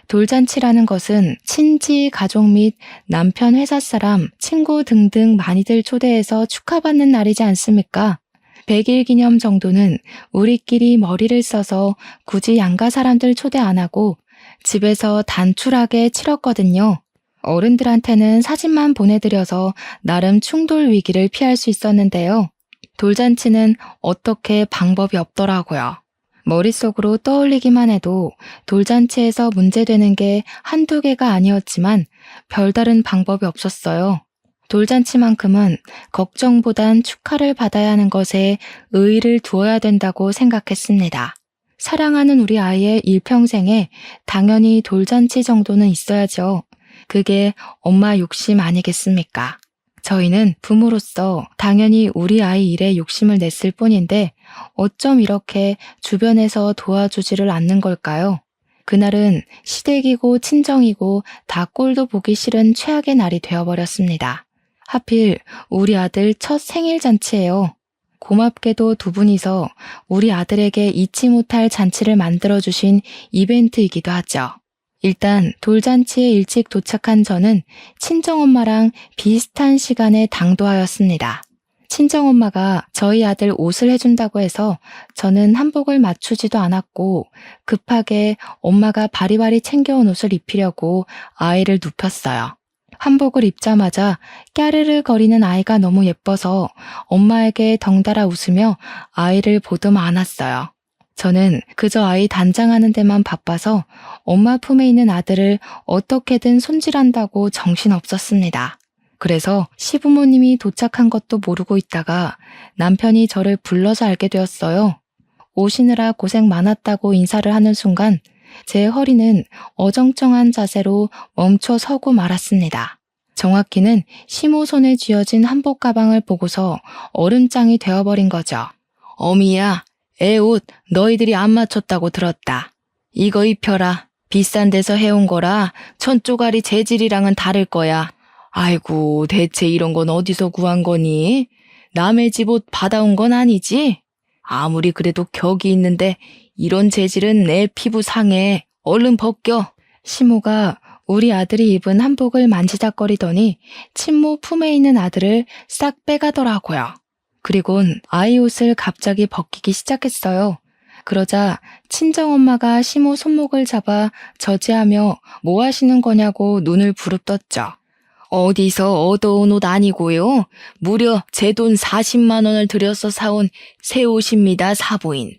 돌잔치라는 것은 친지, 가족 및 남편 회사 사람, 친구 등등 많이들 초대해서 축하받는 날이지 않습니까? 100일 기념 정도는 우리끼리 머리를 써서 굳이 양가 사람들 초대 안 하고 집에서 단출하게 치렀거든요. 어른들한테는 사진만 보내드려서 나름 충돌 위기를 피할 수 있었는데요. 돌잔치는 어떻게 방법이 없더라고요. 머릿속으로 떠올리기만 해도 돌잔치에서 문제되는 게 한두 개가 아니었지만 별다른 방법이 없었어요. 돌잔치만큼은 걱정보단 축하를 받아야 하는 것에 의의를 두어야 된다고 생각했습니다. 사랑하는 우리 아이의 일평생에 당연히 돌잔치 정도는 있어야죠. 그게 엄마 욕심 아니겠습니까? 저희는 부모로서 당연히 우리 아이 일에 욕심을 냈을 뿐인데 어쩜 이렇게 주변에서 도와주지를 않는 걸까요? 그날은 시댁이고 친정이고 다 꼴도 보기 싫은 최악의 날이 되어버렸습니다. 하필 우리 아들 첫 생일 잔치예요. 고맙게도 두 분이서 우리 아들에게 잊지 못할 잔치를 만들어주신 이벤트이기도 하죠. 일단 돌잔치에 일찍 도착한 저는 친정엄마랑 비슷한 시간에 당도하였습니다. 친정엄마가 저희 아들 옷을 해준다고 해서 저는 한복을 맞추지도 않았고 급하게 엄마가 바리바리 챙겨온 옷을 입히려고 아이를 눕혔어요. 한복을 입자마자 까르르 거리는 아이가 너무 예뻐서 엄마에게 덩달아 웃으며 아이를 보듬어 안았어요. 저는 그저 아이 단장하는 데만 바빠서 엄마 품에 있는 아들을 어떻게든 손질한다고 정신없었습니다. 그래서 시부모님이 도착한 것도 모르고 있다가 남편이 저를 불러서 알게 되었어요. 오시느라 고생 많았다고 인사를 하는 순간 제 허리는 어정쩡한 자세로 멈춰 서고 말았습니다. 정확히는 시모 손에 쥐어진 한복 가방을 보고서 얼음장이 되어버린 거죠. 어미야, 애 옷 너희들이 안 맞췄다고 들었다. 이거 입혀라. 비싼 데서 해온 거라 천조가리 재질이랑은 다를 거야. 아이고, 대체 이런 건 어디서 구한 거니? 남의 집 옷 받아온 건 아니지? 아무리 그래도 격이 있는데 이런 재질은 내 피부 상해. 얼른 벗겨. 시모가 우리 아들이 입은 한복을 만지작거리더니 친모 품에 있는 아들을 싹 빼가더라고요. 그리곤 아이 옷을 갑자기 벗기기 시작했어요. 그러자 친정엄마가 시모 손목을 잡아 저지하며 뭐 하시는 거냐고 눈을 부릅떴죠. 어디서 얻어온 옷 아니고요. 무려 제 돈 40만 원을 들여서 사온 새 옷입니다, 사부인.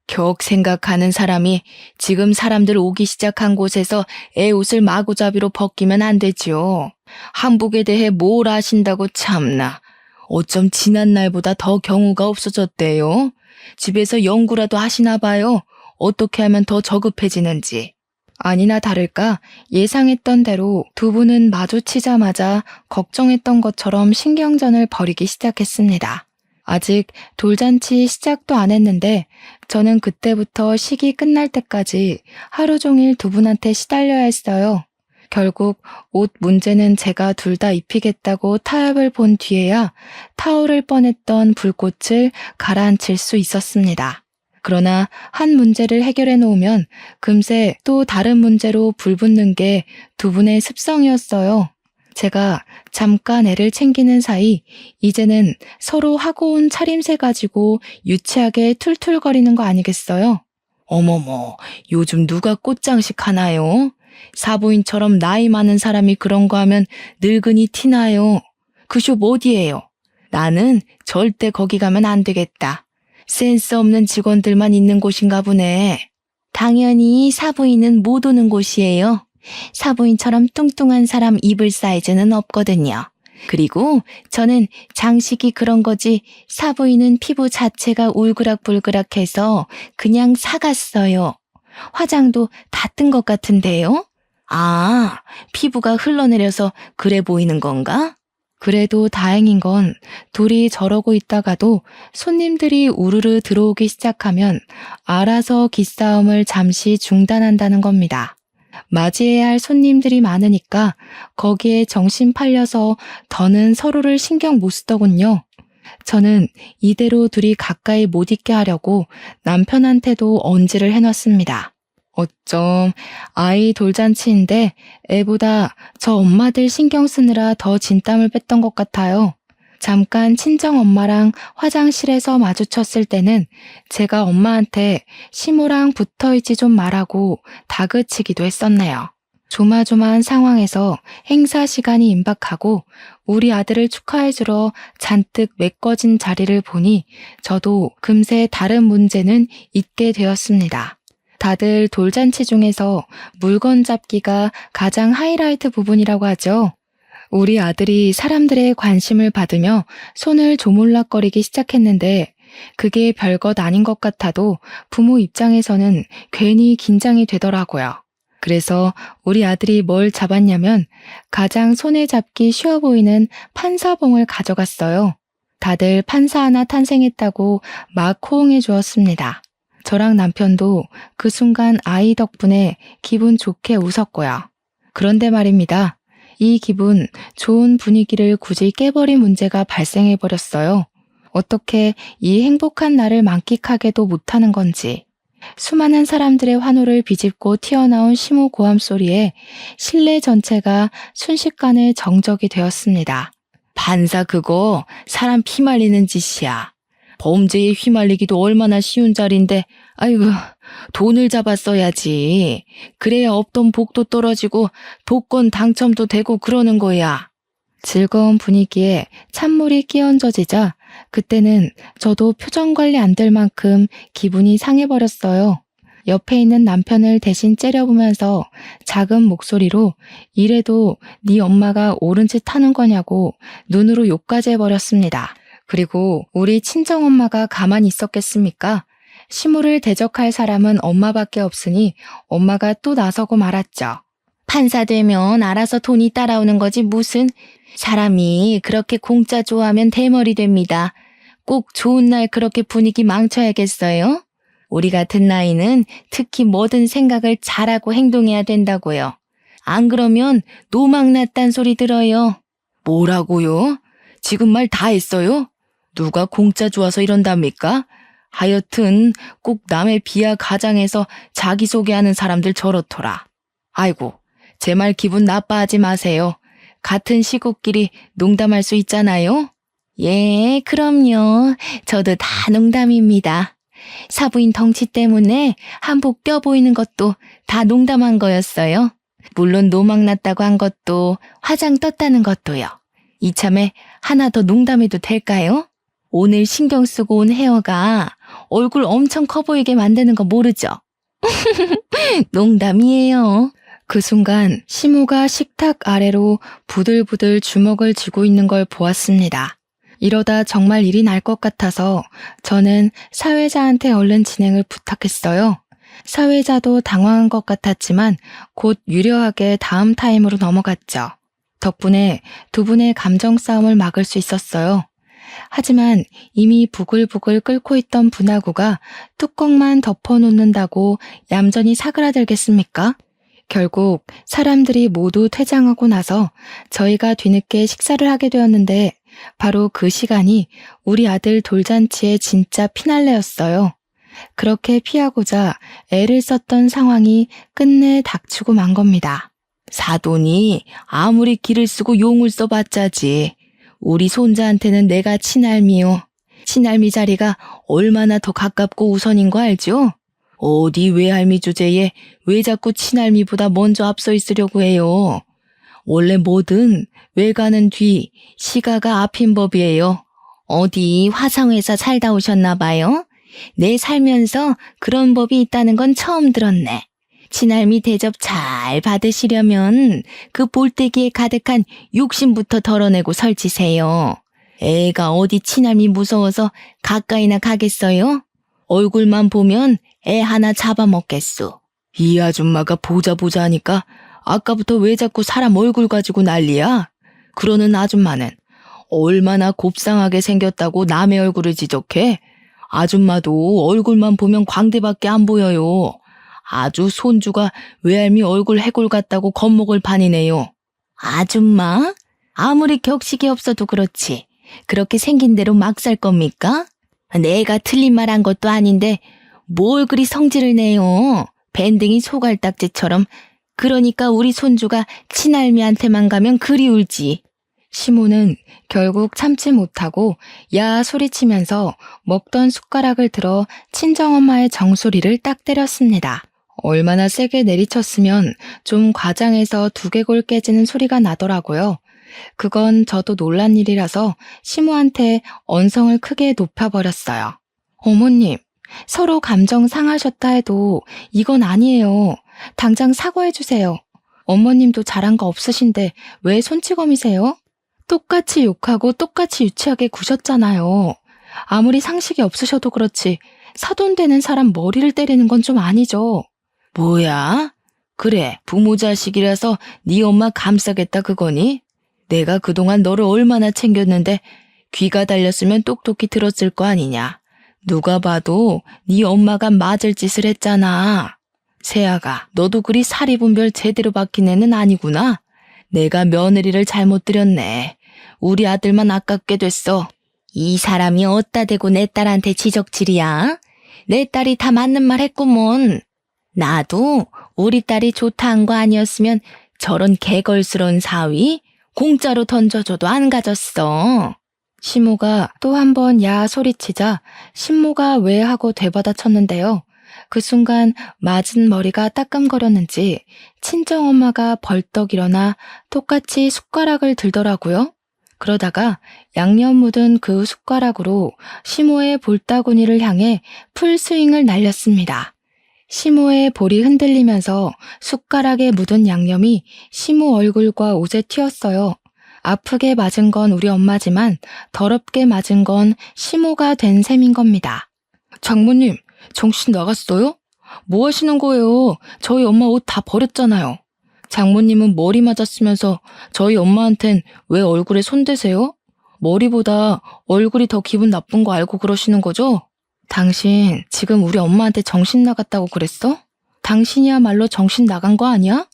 격 생각하는 사람이 지금 사람들 오기 시작한 곳에서 애 옷을 마구잡이로 벗기면 안 되지요. 한복에 대해 뭘 아신다고 참나. 어쩜 지난 날보다 더 경우가 없어졌대요. 집에서 연구라도 하시나 봐요. 어떻게 하면 더 저급해지는지. 아니나 다를까 예상했던 대로 두 분은 마주치자마자 걱정했던 것처럼 신경전을 벌이기 시작했습니다. 아직 돌잔치 시작도 안 했는데 저는 그때부터 식이 끝날 때까지 하루 종일 두 분한테 시달려야 했어요. 결국 옷 문제는 제가 둘 다 입히겠다고 타협을 본 뒤에야 타오를 뻔했던 불꽃을 가라앉힐 수 있었습니다. 그러나 한 문제를 해결해 놓으면 금세 또 다른 문제로 불붙는 게 두 분의 습성이었어요. 제가 잠깐 애를 챙기는 사이 이제는 서로 하고 온 차림새 가지고 유치하게 툴툴거리는 거 아니겠어요? 어머머, 요즘 누가 꽃장식 하나요? 사부인처럼 나이 많은 사람이 그런 거 하면 늙은이 티나요. 그 숍 어디예요? 나는 절대 거기 가면 안 되겠다. 센스 없는 직원들만 있는 곳인가 보네. 당연히 사부인은 못 오는 곳이에요. 사부인처럼 뚱뚱한 사람 입을 사이즈는 없거든요. 그리고 저는 장식이 그런 거지 사부인은 피부 자체가 울그락불그락해서 그냥 사갔어요. 화장도 다 뜬 것 같은데요? 아, 피부가 흘러내려서 그래 보이는 건가? 그래도 다행인 건 둘이 저러고 있다가도 손님들이 우르르 들어오기 시작하면 알아서 기싸움을 잠시 중단한다는 겁니다. 맞이해야 할 손님들이 많으니까 거기에 정신 팔려서 더는 서로를 신경 못 쓰더군요. 저는 이대로 둘이 가까이 못 있게 하려고 남편한테도 언지를 해놨습니다. 어쩜 아이 돌잔치인데 애보다 저 엄마들 신경 쓰느라 더 진땀을 뺐던 것 같아요. 잠깐 친정엄마랑 화장실에서 마주쳤을 때는 제가 엄마한테 시모랑 붙어있지 좀 말라고 다그치기도 했었네요. 조마조마한 상황에서 행사 시간이 임박하고 우리 아들을 축하해주러 잔뜩 메꿔진 자리를 보니 저도 금세 다른 문제는 잊게 되었습니다. 다들 돌잔치 중에서 물건 잡기가 가장 하이라이트 부분이라고 하죠. 우리 아들이 사람들의 관심을 받으며 손을 조물락거리기 시작했는데 그게 별것 아닌 것 같아도 부모 입장에서는 괜히 긴장이 되더라고요. 그래서 우리 아들이 뭘 잡았냐면 가장 손에 잡기 쉬워 보이는 판사봉을 가져갔어요. 다들 판사 하나 탄생했다고 막 호응해 주었습니다. 저랑 남편도 그 순간 아이 덕분에 기분 좋게 웃었고요. 그런데 말입니다. 이 기분 좋은 분위기를 굳이 깨버린 문제가 발생해버렸어요. 어떻게 이 행복한 날을 만끽하게도 못하는 건지. 수많은 사람들의 환호를 비집고 튀어나온 시모 고함 소리에 실내 전체가 순식간에 정적이 되었습니다. 반사 그거 사람 피말리는 짓이야. 범죄에 휘말리기도 얼마나 쉬운 자리인데 아이고 돈을 잡았어야지. 그래야 없던 복도 떨어지고 복권 당첨도 되고 그러는 거야. 즐거운 분위기에 찬물이 끼얹어지자 그때는 저도 표정 관리 안 될 만큼 기분이 상해버렸어요. 옆에 있는 남편을 대신 째려보면서 작은 목소리로 이래도 네 엄마가 옳은 짓 하는 거냐고 눈으로 욕까지 해버렸습니다. 그리고 우리 친정엄마가 가만히 있었겠습니까? 시모를 대적할 사람은 엄마밖에 없으니 엄마가 또 나서고 말았죠. 판사 되면 알아서 돈이 따라오는 거지 무슨. 사람이 그렇게 공짜 좋아하면 대머리 됩니다. 꼭 좋은 날 그렇게 분위기 망쳐야겠어요? 우리 같은 나이는 특히 뭐든 생각을 잘하고 행동해야 된다고요. 안 그러면 노망났단 소리 들어요. 뭐라고요? 지금 말 다 했어요? 누가 공짜 좋아서 이런답니까? 하여튼 꼭 남의 비하 가장해서 자기소개하는 사람들 저렇더라. 아이고, 제 말 기분 나빠하지 마세요. 같은 식구끼리 농담할 수 있잖아요? 예, 그럼요. 저도 다 농담입니다. 사부인 덩치 때문에 한복 껴 보이는 것도 다 농담한 거였어요. 물론 노망 났다고 한 것도 화장 떴다는 것도요. 이참에 하나 더 농담해도 될까요? 오늘 신경 쓰고 온 헤어가 얼굴 엄청 커 보이게 만드는 거 모르죠? 농담이에요. 그 순간 시모가 식탁 아래로 부들부들 주먹을 쥐고 있는 걸 보았습니다. 이러다 정말 일이 날 것 같아서 저는 사회자한테 얼른 진행을 부탁했어요. 사회자도 당황한 것 같았지만 곧 유려하게 다음 타임으로 넘어갔죠. 덕분에 두 분의 감정 싸움을 막을 수 있었어요. 하지만 이미 부글부글 끓고 있던 분화구가 뚜껑만 덮어놓는다고 얌전히 사그라들겠습니까? 결국 사람들이 모두 퇴장하고 나서 저희가 뒤늦게 식사를 하게 되었는데 바로 그 시간이 우리 아들 돌잔치의 진짜 피날레였어요. 그렇게 피하고자 애를 썼던 상황이 끝내 닥치고 만 겁니다. 사돈이 아무리 기를 쓰고 용을 써봤자지. 우리 손자한테는 내가 친할미요. 친할미 자리가 얼마나 더 가깝고 우선인 거 알죠? 어디 외할미 주제에 왜 자꾸 친할미보다 먼저 앞서 있으려고 해요. 원래 뭐든 외가는 뒤, 시가가 앞인 법이에요. 어디 화상회사 살다 오셨나 봐요? 내 살면서 그런 법이 있다는 건 처음 들었네. 친할미 대접 잘 받으시려면 그 볼때기에 가득한 욕심부터 덜어내고 설치세요. 애가 어디 친할미 무서워서 가까이나 가겠어요? 얼굴만 보면 애 하나 잡아먹겠소. 이 아줌마가 보자 하니까 아까부터 왜 자꾸 사람 얼굴 가지고 난리야? 그러는 아줌마는 얼마나 곱상하게 생겼다고 남의 얼굴을 지적해? 아줌마도 얼굴만 보면 광대밖에 안 보여요. 아주 손주가 외할미 얼굴 해골 같다고 겁먹을 판이네요. 아줌마? 아무리 격식이 없어도 그렇지. 그렇게 생긴 대로 막 살 겁니까? 내가 틀린 말 한 것도 아닌데 뭘 그리 성질을 내요. 밴댕이 소갈딱지처럼. 그러니까 우리 손주가 친할미한테만 가면 그리 울지. 시모는 결국 참지 못하고 야 소리치면서 먹던 숟가락을 들어 친정엄마의 정수리를 딱 때렸습니다. 얼마나 세게 내리쳤으면 좀 과장해서 두개골 깨지는 소리가 나더라고요. 그건 저도 놀란 일이라서 시모한테 언성을 크게 높여버렸어요. 어머님, 서로 감정 상하셨다 해도 이건 아니에요. 당장 사과해주세요. 어머님도 잘한 거 없으신데 왜 손찌검이세요? 똑같이 욕하고 똑같이 유치하게 구셨잖아요. 아무리 상식이 없으셔도 그렇지 사돈 되는 사람 머리를 때리는 건 좀 아니죠. 뭐야? 그래, 부모 자식이라서 네 엄마 감싸겠다 그거니? 내가 그동안 너를 얼마나 챙겼는데 귀가 달렸으면 똑똑히 들었을 거 아니냐. 누가 봐도 네 엄마가 맞을 짓을 했잖아. 세아가, 너도 그리 사리분별 제대로 박힌 애는 아니구나. 내가 며느리를 잘못 들였네. 우리 아들만 아깝게 됐어. 이 사람이 어디다 대고 내 딸한테 지적질이야? 내 딸이 다 맞는 말 했구먼. 나도 우리 딸이 좋다 한 거 아니었으면 저런 개걸스러운 사위 공짜로 던져줘도 안 가졌어. 시모가 또 한 번 야 소리치자 신모가 왜 하고 되받아 쳤는데요. 그 순간 맞은 머리가 따끔거렸는지 친정엄마가 벌떡 일어나 똑같이 숟가락을 들더라고요. 그러다가 양념 묻은 그 숟가락으로 시모의 볼따구니를 향해 풀스윙을 날렸습니다. 시모의 볼이 흔들리면서 숟가락에 묻은 양념이 시모 얼굴과 옷에 튀었어요. 아프게 맞은 건 우리 엄마지만 더럽게 맞은 건 시모가 된 셈인 겁니다. 장모님, 정신 나갔어요? 뭐 하시는 거예요? 저희 엄마 옷 다 버렸잖아요. 장모님은 머리 맞았으면서 저희 엄마한텐 왜 얼굴에 손대세요? 머리보다 얼굴이 더 기분 나쁜 거 알고 그러시는 거죠? 당신 지금 우리 엄마한테 정신 나갔다고 그랬어? 당신이야말로 정신 나간 거 아니야?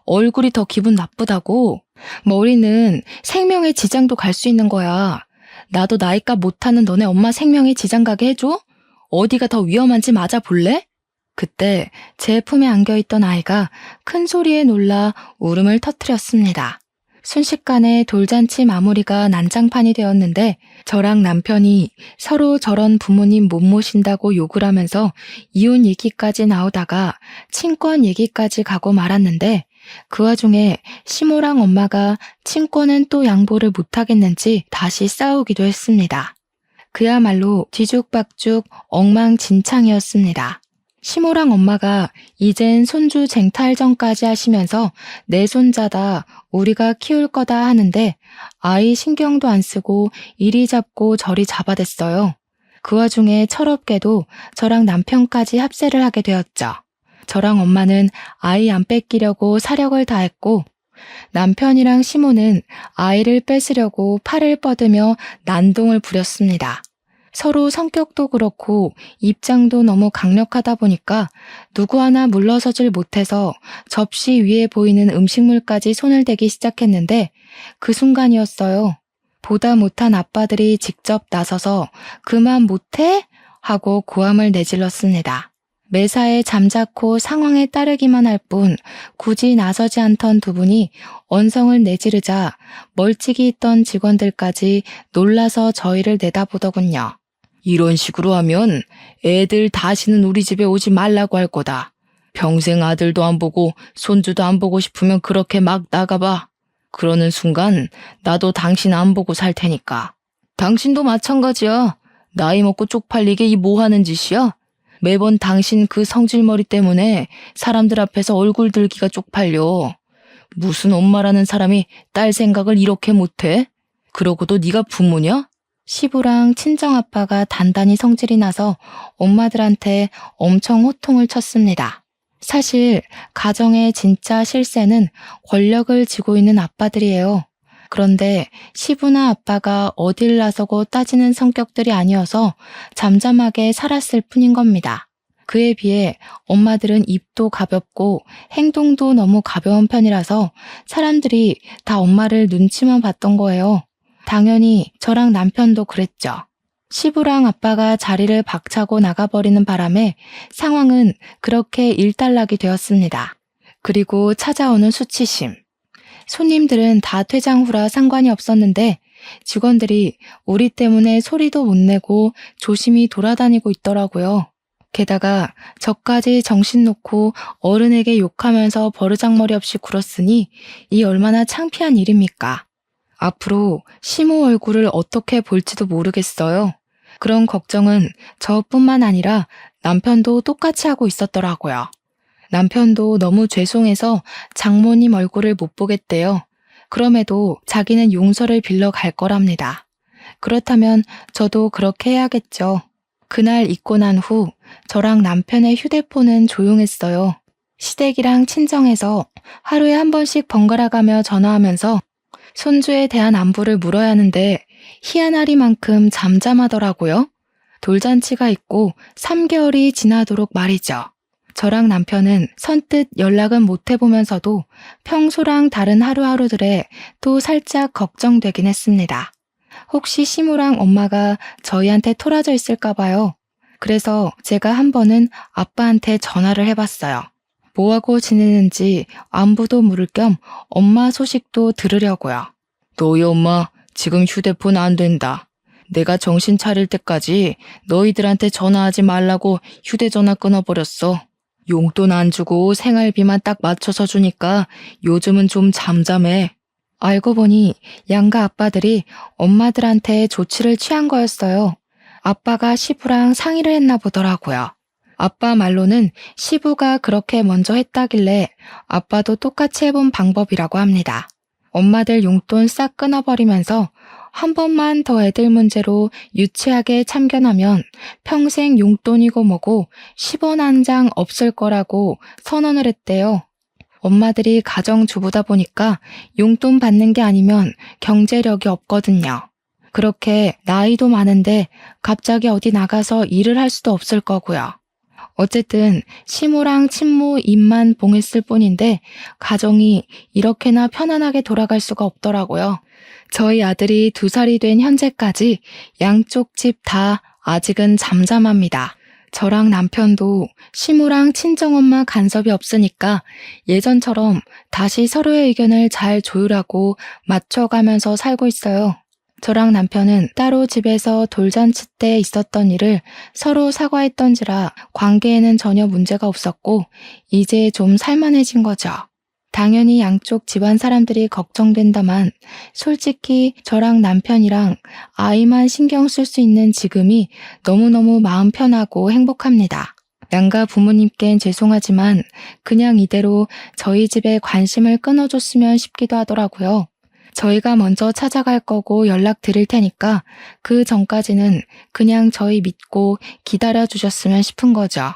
얼굴이 더 기분 나쁘다고? 머리는 생명에 지장도 갈 수 있는 거야. 나도 나이값 못하는 너네 엄마 생명에 지장 가게 해줘? 어디가 더 위험한지 맞아볼래? 그때 제 품에 안겨있던 아이가 큰 소리에 놀라 울음을 터뜨렸습니다. 순식간에 돌잔치 마무리가 난장판이 되었는데 저랑 남편이 서로 저런 부모님 못 모신다고 욕을 하면서 이혼 얘기까지 나오다가 친권 얘기까지 가고 말았는데 그 와중에 시모랑 엄마가 친권은 또 양보를 못하겠는지 다시 싸우기도 했습니다. 그야말로 뒤죽박죽 엉망진창이었습니다. 시모랑 엄마가 이젠 손주 쟁탈전까지 하시면서 내 손자다 우리가 키울 거다 하는데 아이 신경도 안 쓰고 이리 잡고 저리 잡아댔어요. 그 와중에 철없게도 저랑 남편까지 합세를 하게 되었죠. 저랑 엄마는 아이 안 뺏기려고 사력을 다했고 남편이랑 시모는 아이를 뺏으려고 팔을 뻗으며 난동을 부렸습니다. 서로 성격도 그렇고 입장도 너무 강력하다 보니까 누구 하나 물러서질 못해서 접시 위에 보이는 음식물까지 손을 대기 시작했는데 그 순간이었어요. 보다 못한 아빠들이 직접 나서서 그만 못해? 하고 고함을 내질렀습니다. 매사에 잠자코 상황에 따르기만 할 뿐 굳이 나서지 않던 두 분이 언성을 내지르자 멀찍이 있던 직원들까지 놀라서 저희를 내다보더군요. 이런 식으로 하면 애들 다시는 우리 집에 오지 말라고 할 거다. 평생 아들도 안 보고 손주도 안 보고 싶으면 그렇게 막 나가봐. 그러는 순간 나도 당신 안 보고 살 테니까. 당신도 마찬가지야. 나이 먹고 쪽팔리게 이 뭐 하는 짓이야? 매번 당신 그 성질머리 때문에 사람들 앞에서 얼굴 들기가 쪽팔려. 무슨 엄마라는 사람이 딸 생각을 이렇게 못해? 그러고도 네가 부모냐? 시부랑 친정아빠가 단단히 성질이 나서 엄마들한테 엄청 호통을 쳤습니다. 사실 가정의 진짜 실세는 권력을 쥐고 있는 아빠들이에요. 그런데 시부나 아빠가 어딜 나서고 따지는 성격들이 아니어서 잠잠하게 살았을 뿐인 겁니다. 그에 비해 엄마들은 입도 가볍고 행동도 너무 가벼운 편이라서 사람들이 다 엄마를 눈치만 봤던 거예요. 당연히 저랑 남편도 그랬죠. 시부랑 아빠가 자리를 박차고 나가버리는 바람에 상황은 그렇게 일단락이 되었습니다. 그리고 찾아오는 수치심. 손님들은 다 퇴장 후라 상관이 없었는데 직원들이 우리 때문에 소리도 못 내고 조심히 돌아다니고 있더라고요. 게다가 저까지 정신 놓고 어른에게 욕하면서 버르장머리 없이 굴었으니 이 얼마나 창피한 일입니까? 앞으로 시모 얼굴을 어떻게 볼지도 모르겠어요. 그런 걱정은 저뿐만 아니라 남편도 똑같이 하고 있었더라고요. 남편도 너무 죄송해서 장모님 얼굴을 못 보겠대요. 그럼에도 자기는 용서를 빌러 갈 거랍니다. 그렇다면 저도 그렇게 해야겠죠. 그날 있고 난 후 저랑 남편의 휴대폰은 조용했어요. 시댁이랑 친정에서 하루에 한 번씩 번갈아가며 전화하면서 손주에 대한 안부를 물어야 하는데 희한하리만큼 잠잠하더라고요. 돌잔치가 있고 3개월이 지나도록 말이죠. 저랑 남편은 선뜻 연락은 못 해보면서도 평소랑 다른 하루하루들에 또 살짝 걱정되긴 했습니다. 혹시 시무랑 엄마가 저희한테 토라져 있을까 봐요. 그래서 제가 한 번은 아빠한테 전화를 해봤어요. 뭐하고 지내는지 안부도 물을 겸 엄마 소식도 들으려고요. 너희 엄마 지금 휴대폰 안 된다. 내가 정신 차릴 때까지 너희들한테 전화하지 말라고 휴대전화 끊어버렸어. 용돈 안 주고 생활비만 딱 맞춰서 주니까 요즘은 좀 잠잠해. 알고 보니 양가 아빠들이 엄마들한테 조치를 취한 거였어요. 아빠가 시부랑 상의를 했나 보더라고요. 아빠 말로는 시부가 그렇게 먼저 했다길래 아빠도 똑같이 해본 방법이라고 합니다. 엄마들 용돈 싹 끊어버리면서 한 번만 더 애들 문제로 유치하게 참견하면 평생 용돈이고 뭐고 10원 한 장 없을 거라고 선언을 했대요. 엄마들이 가정주부다 보니까 용돈 받는 게 아니면 경제력이 없거든요. 그렇게 나이도 많은데 갑자기 어디 나가서 일을 할 수도 없을 거고요. 어쨌든 시모랑 친모 입만 봉했을 뿐인데 가정이 이렇게나 편안하게 돌아갈 수가 없더라고요. 저희 아들이 2살이 된 현재까지 양쪽 집 다 아직은 잠잠합니다. 저랑 남편도 시모랑 친정엄마 간섭이 없으니까 예전처럼 다시 서로의 의견을 잘 조율하고 맞춰가면서 살고 있어요. 저랑 남편은 따로 집에서 돌잔치 때 있었던 일을 서로 사과했던지라 관계에는 전혀 문제가 없었고 이제 좀 살만해진 거죠. 당연히 양쪽 집안 사람들이 걱정된다만 솔직히 저랑 남편이랑 아이만 신경 쓸 수 있는 지금이 너무너무 마음 편하고 행복합니다. 양가 부모님께는 죄송하지만 그냥 이대로 저희 집에 관심을 끊어줬으면 싶기도 하더라고요. 저희가 먼저 찾아갈 거고 연락 드릴 테니까 그 전까지는 그냥 저희 믿고 기다려 주셨으면 싶은 거죠.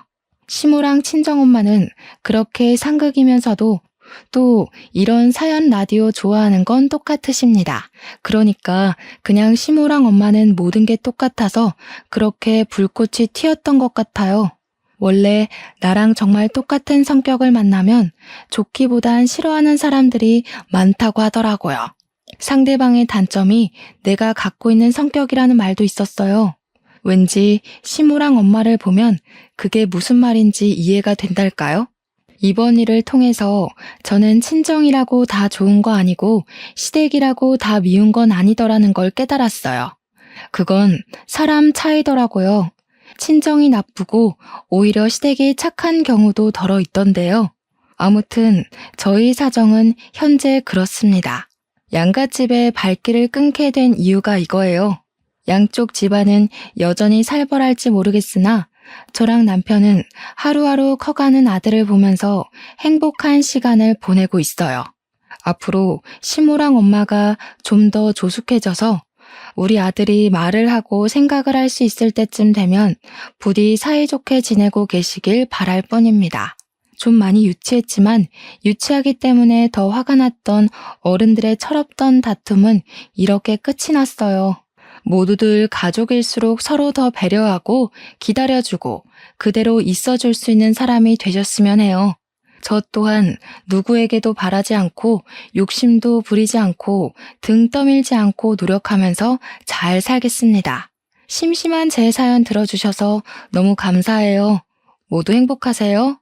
시모랑 친정엄마는 그렇게 상극이면서도 또 이런 사연 라디오 좋아하는 건 똑같으십니다. 그러니까 그냥 시모랑 엄마는 모든 게 똑같아서 그렇게 불꽃이 튀었던 것 같아요. 원래 나랑 정말 똑같은 성격을 만나면 좋기보단 싫어하는 사람들이 많다고 하더라고요. 상대방의 단점이 내가 갖고 있는 성격이라는 말도 있었어요. 왠지 시모랑 엄마를 보면 그게 무슨 말인지 이해가 된달까요? 이번 일을 통해서 저는 친정이라고 다 좋은 거 아니고 시댁이라고 다 미운 건 아니더라는 걸 깨달았어요. 그건 사람 차이더라고요. 친정이 나쁘고 오히려 시댁이 착한 경우도 덜어 있던데요. 아무튼 저희 사정은 현재 그렇습니다. 양갓집에 발길을 끊게 된 이유가 이거예요. 양쪽 집안은 여전히 살벌할지 모르겠으나 저랑 남편은 하루하루 커가는 아들을 보면서 행복한 시간을 보내고 있어요. 앞으로 시모랑 엄마가 좀 더 조숙해져서 우리 아들이 말을 하고 생각을 할 수 있을 때쯤 되면 부디 사이좋게 지내고 계시길 바랄 뿐입니다. 좀 많이 유치했지만 유치하기 때문에 더 화가 났던 어른들의 철없던 다툼은 이렇게 끝이 났어요. 모두들 가족일수록 서로 더 배려하고 기다려주고 그대로 있어줄 수 있는 사람이 되셨으면 해요. 저 또한 누구에게도 바라지 않고 욕심도 부리지 않고 등 떠밀지 않고 노력하면서 잘 살겠습니다. 심심한 제 사연 들어주셔서 너무 감사해요. 모두 행복하세요.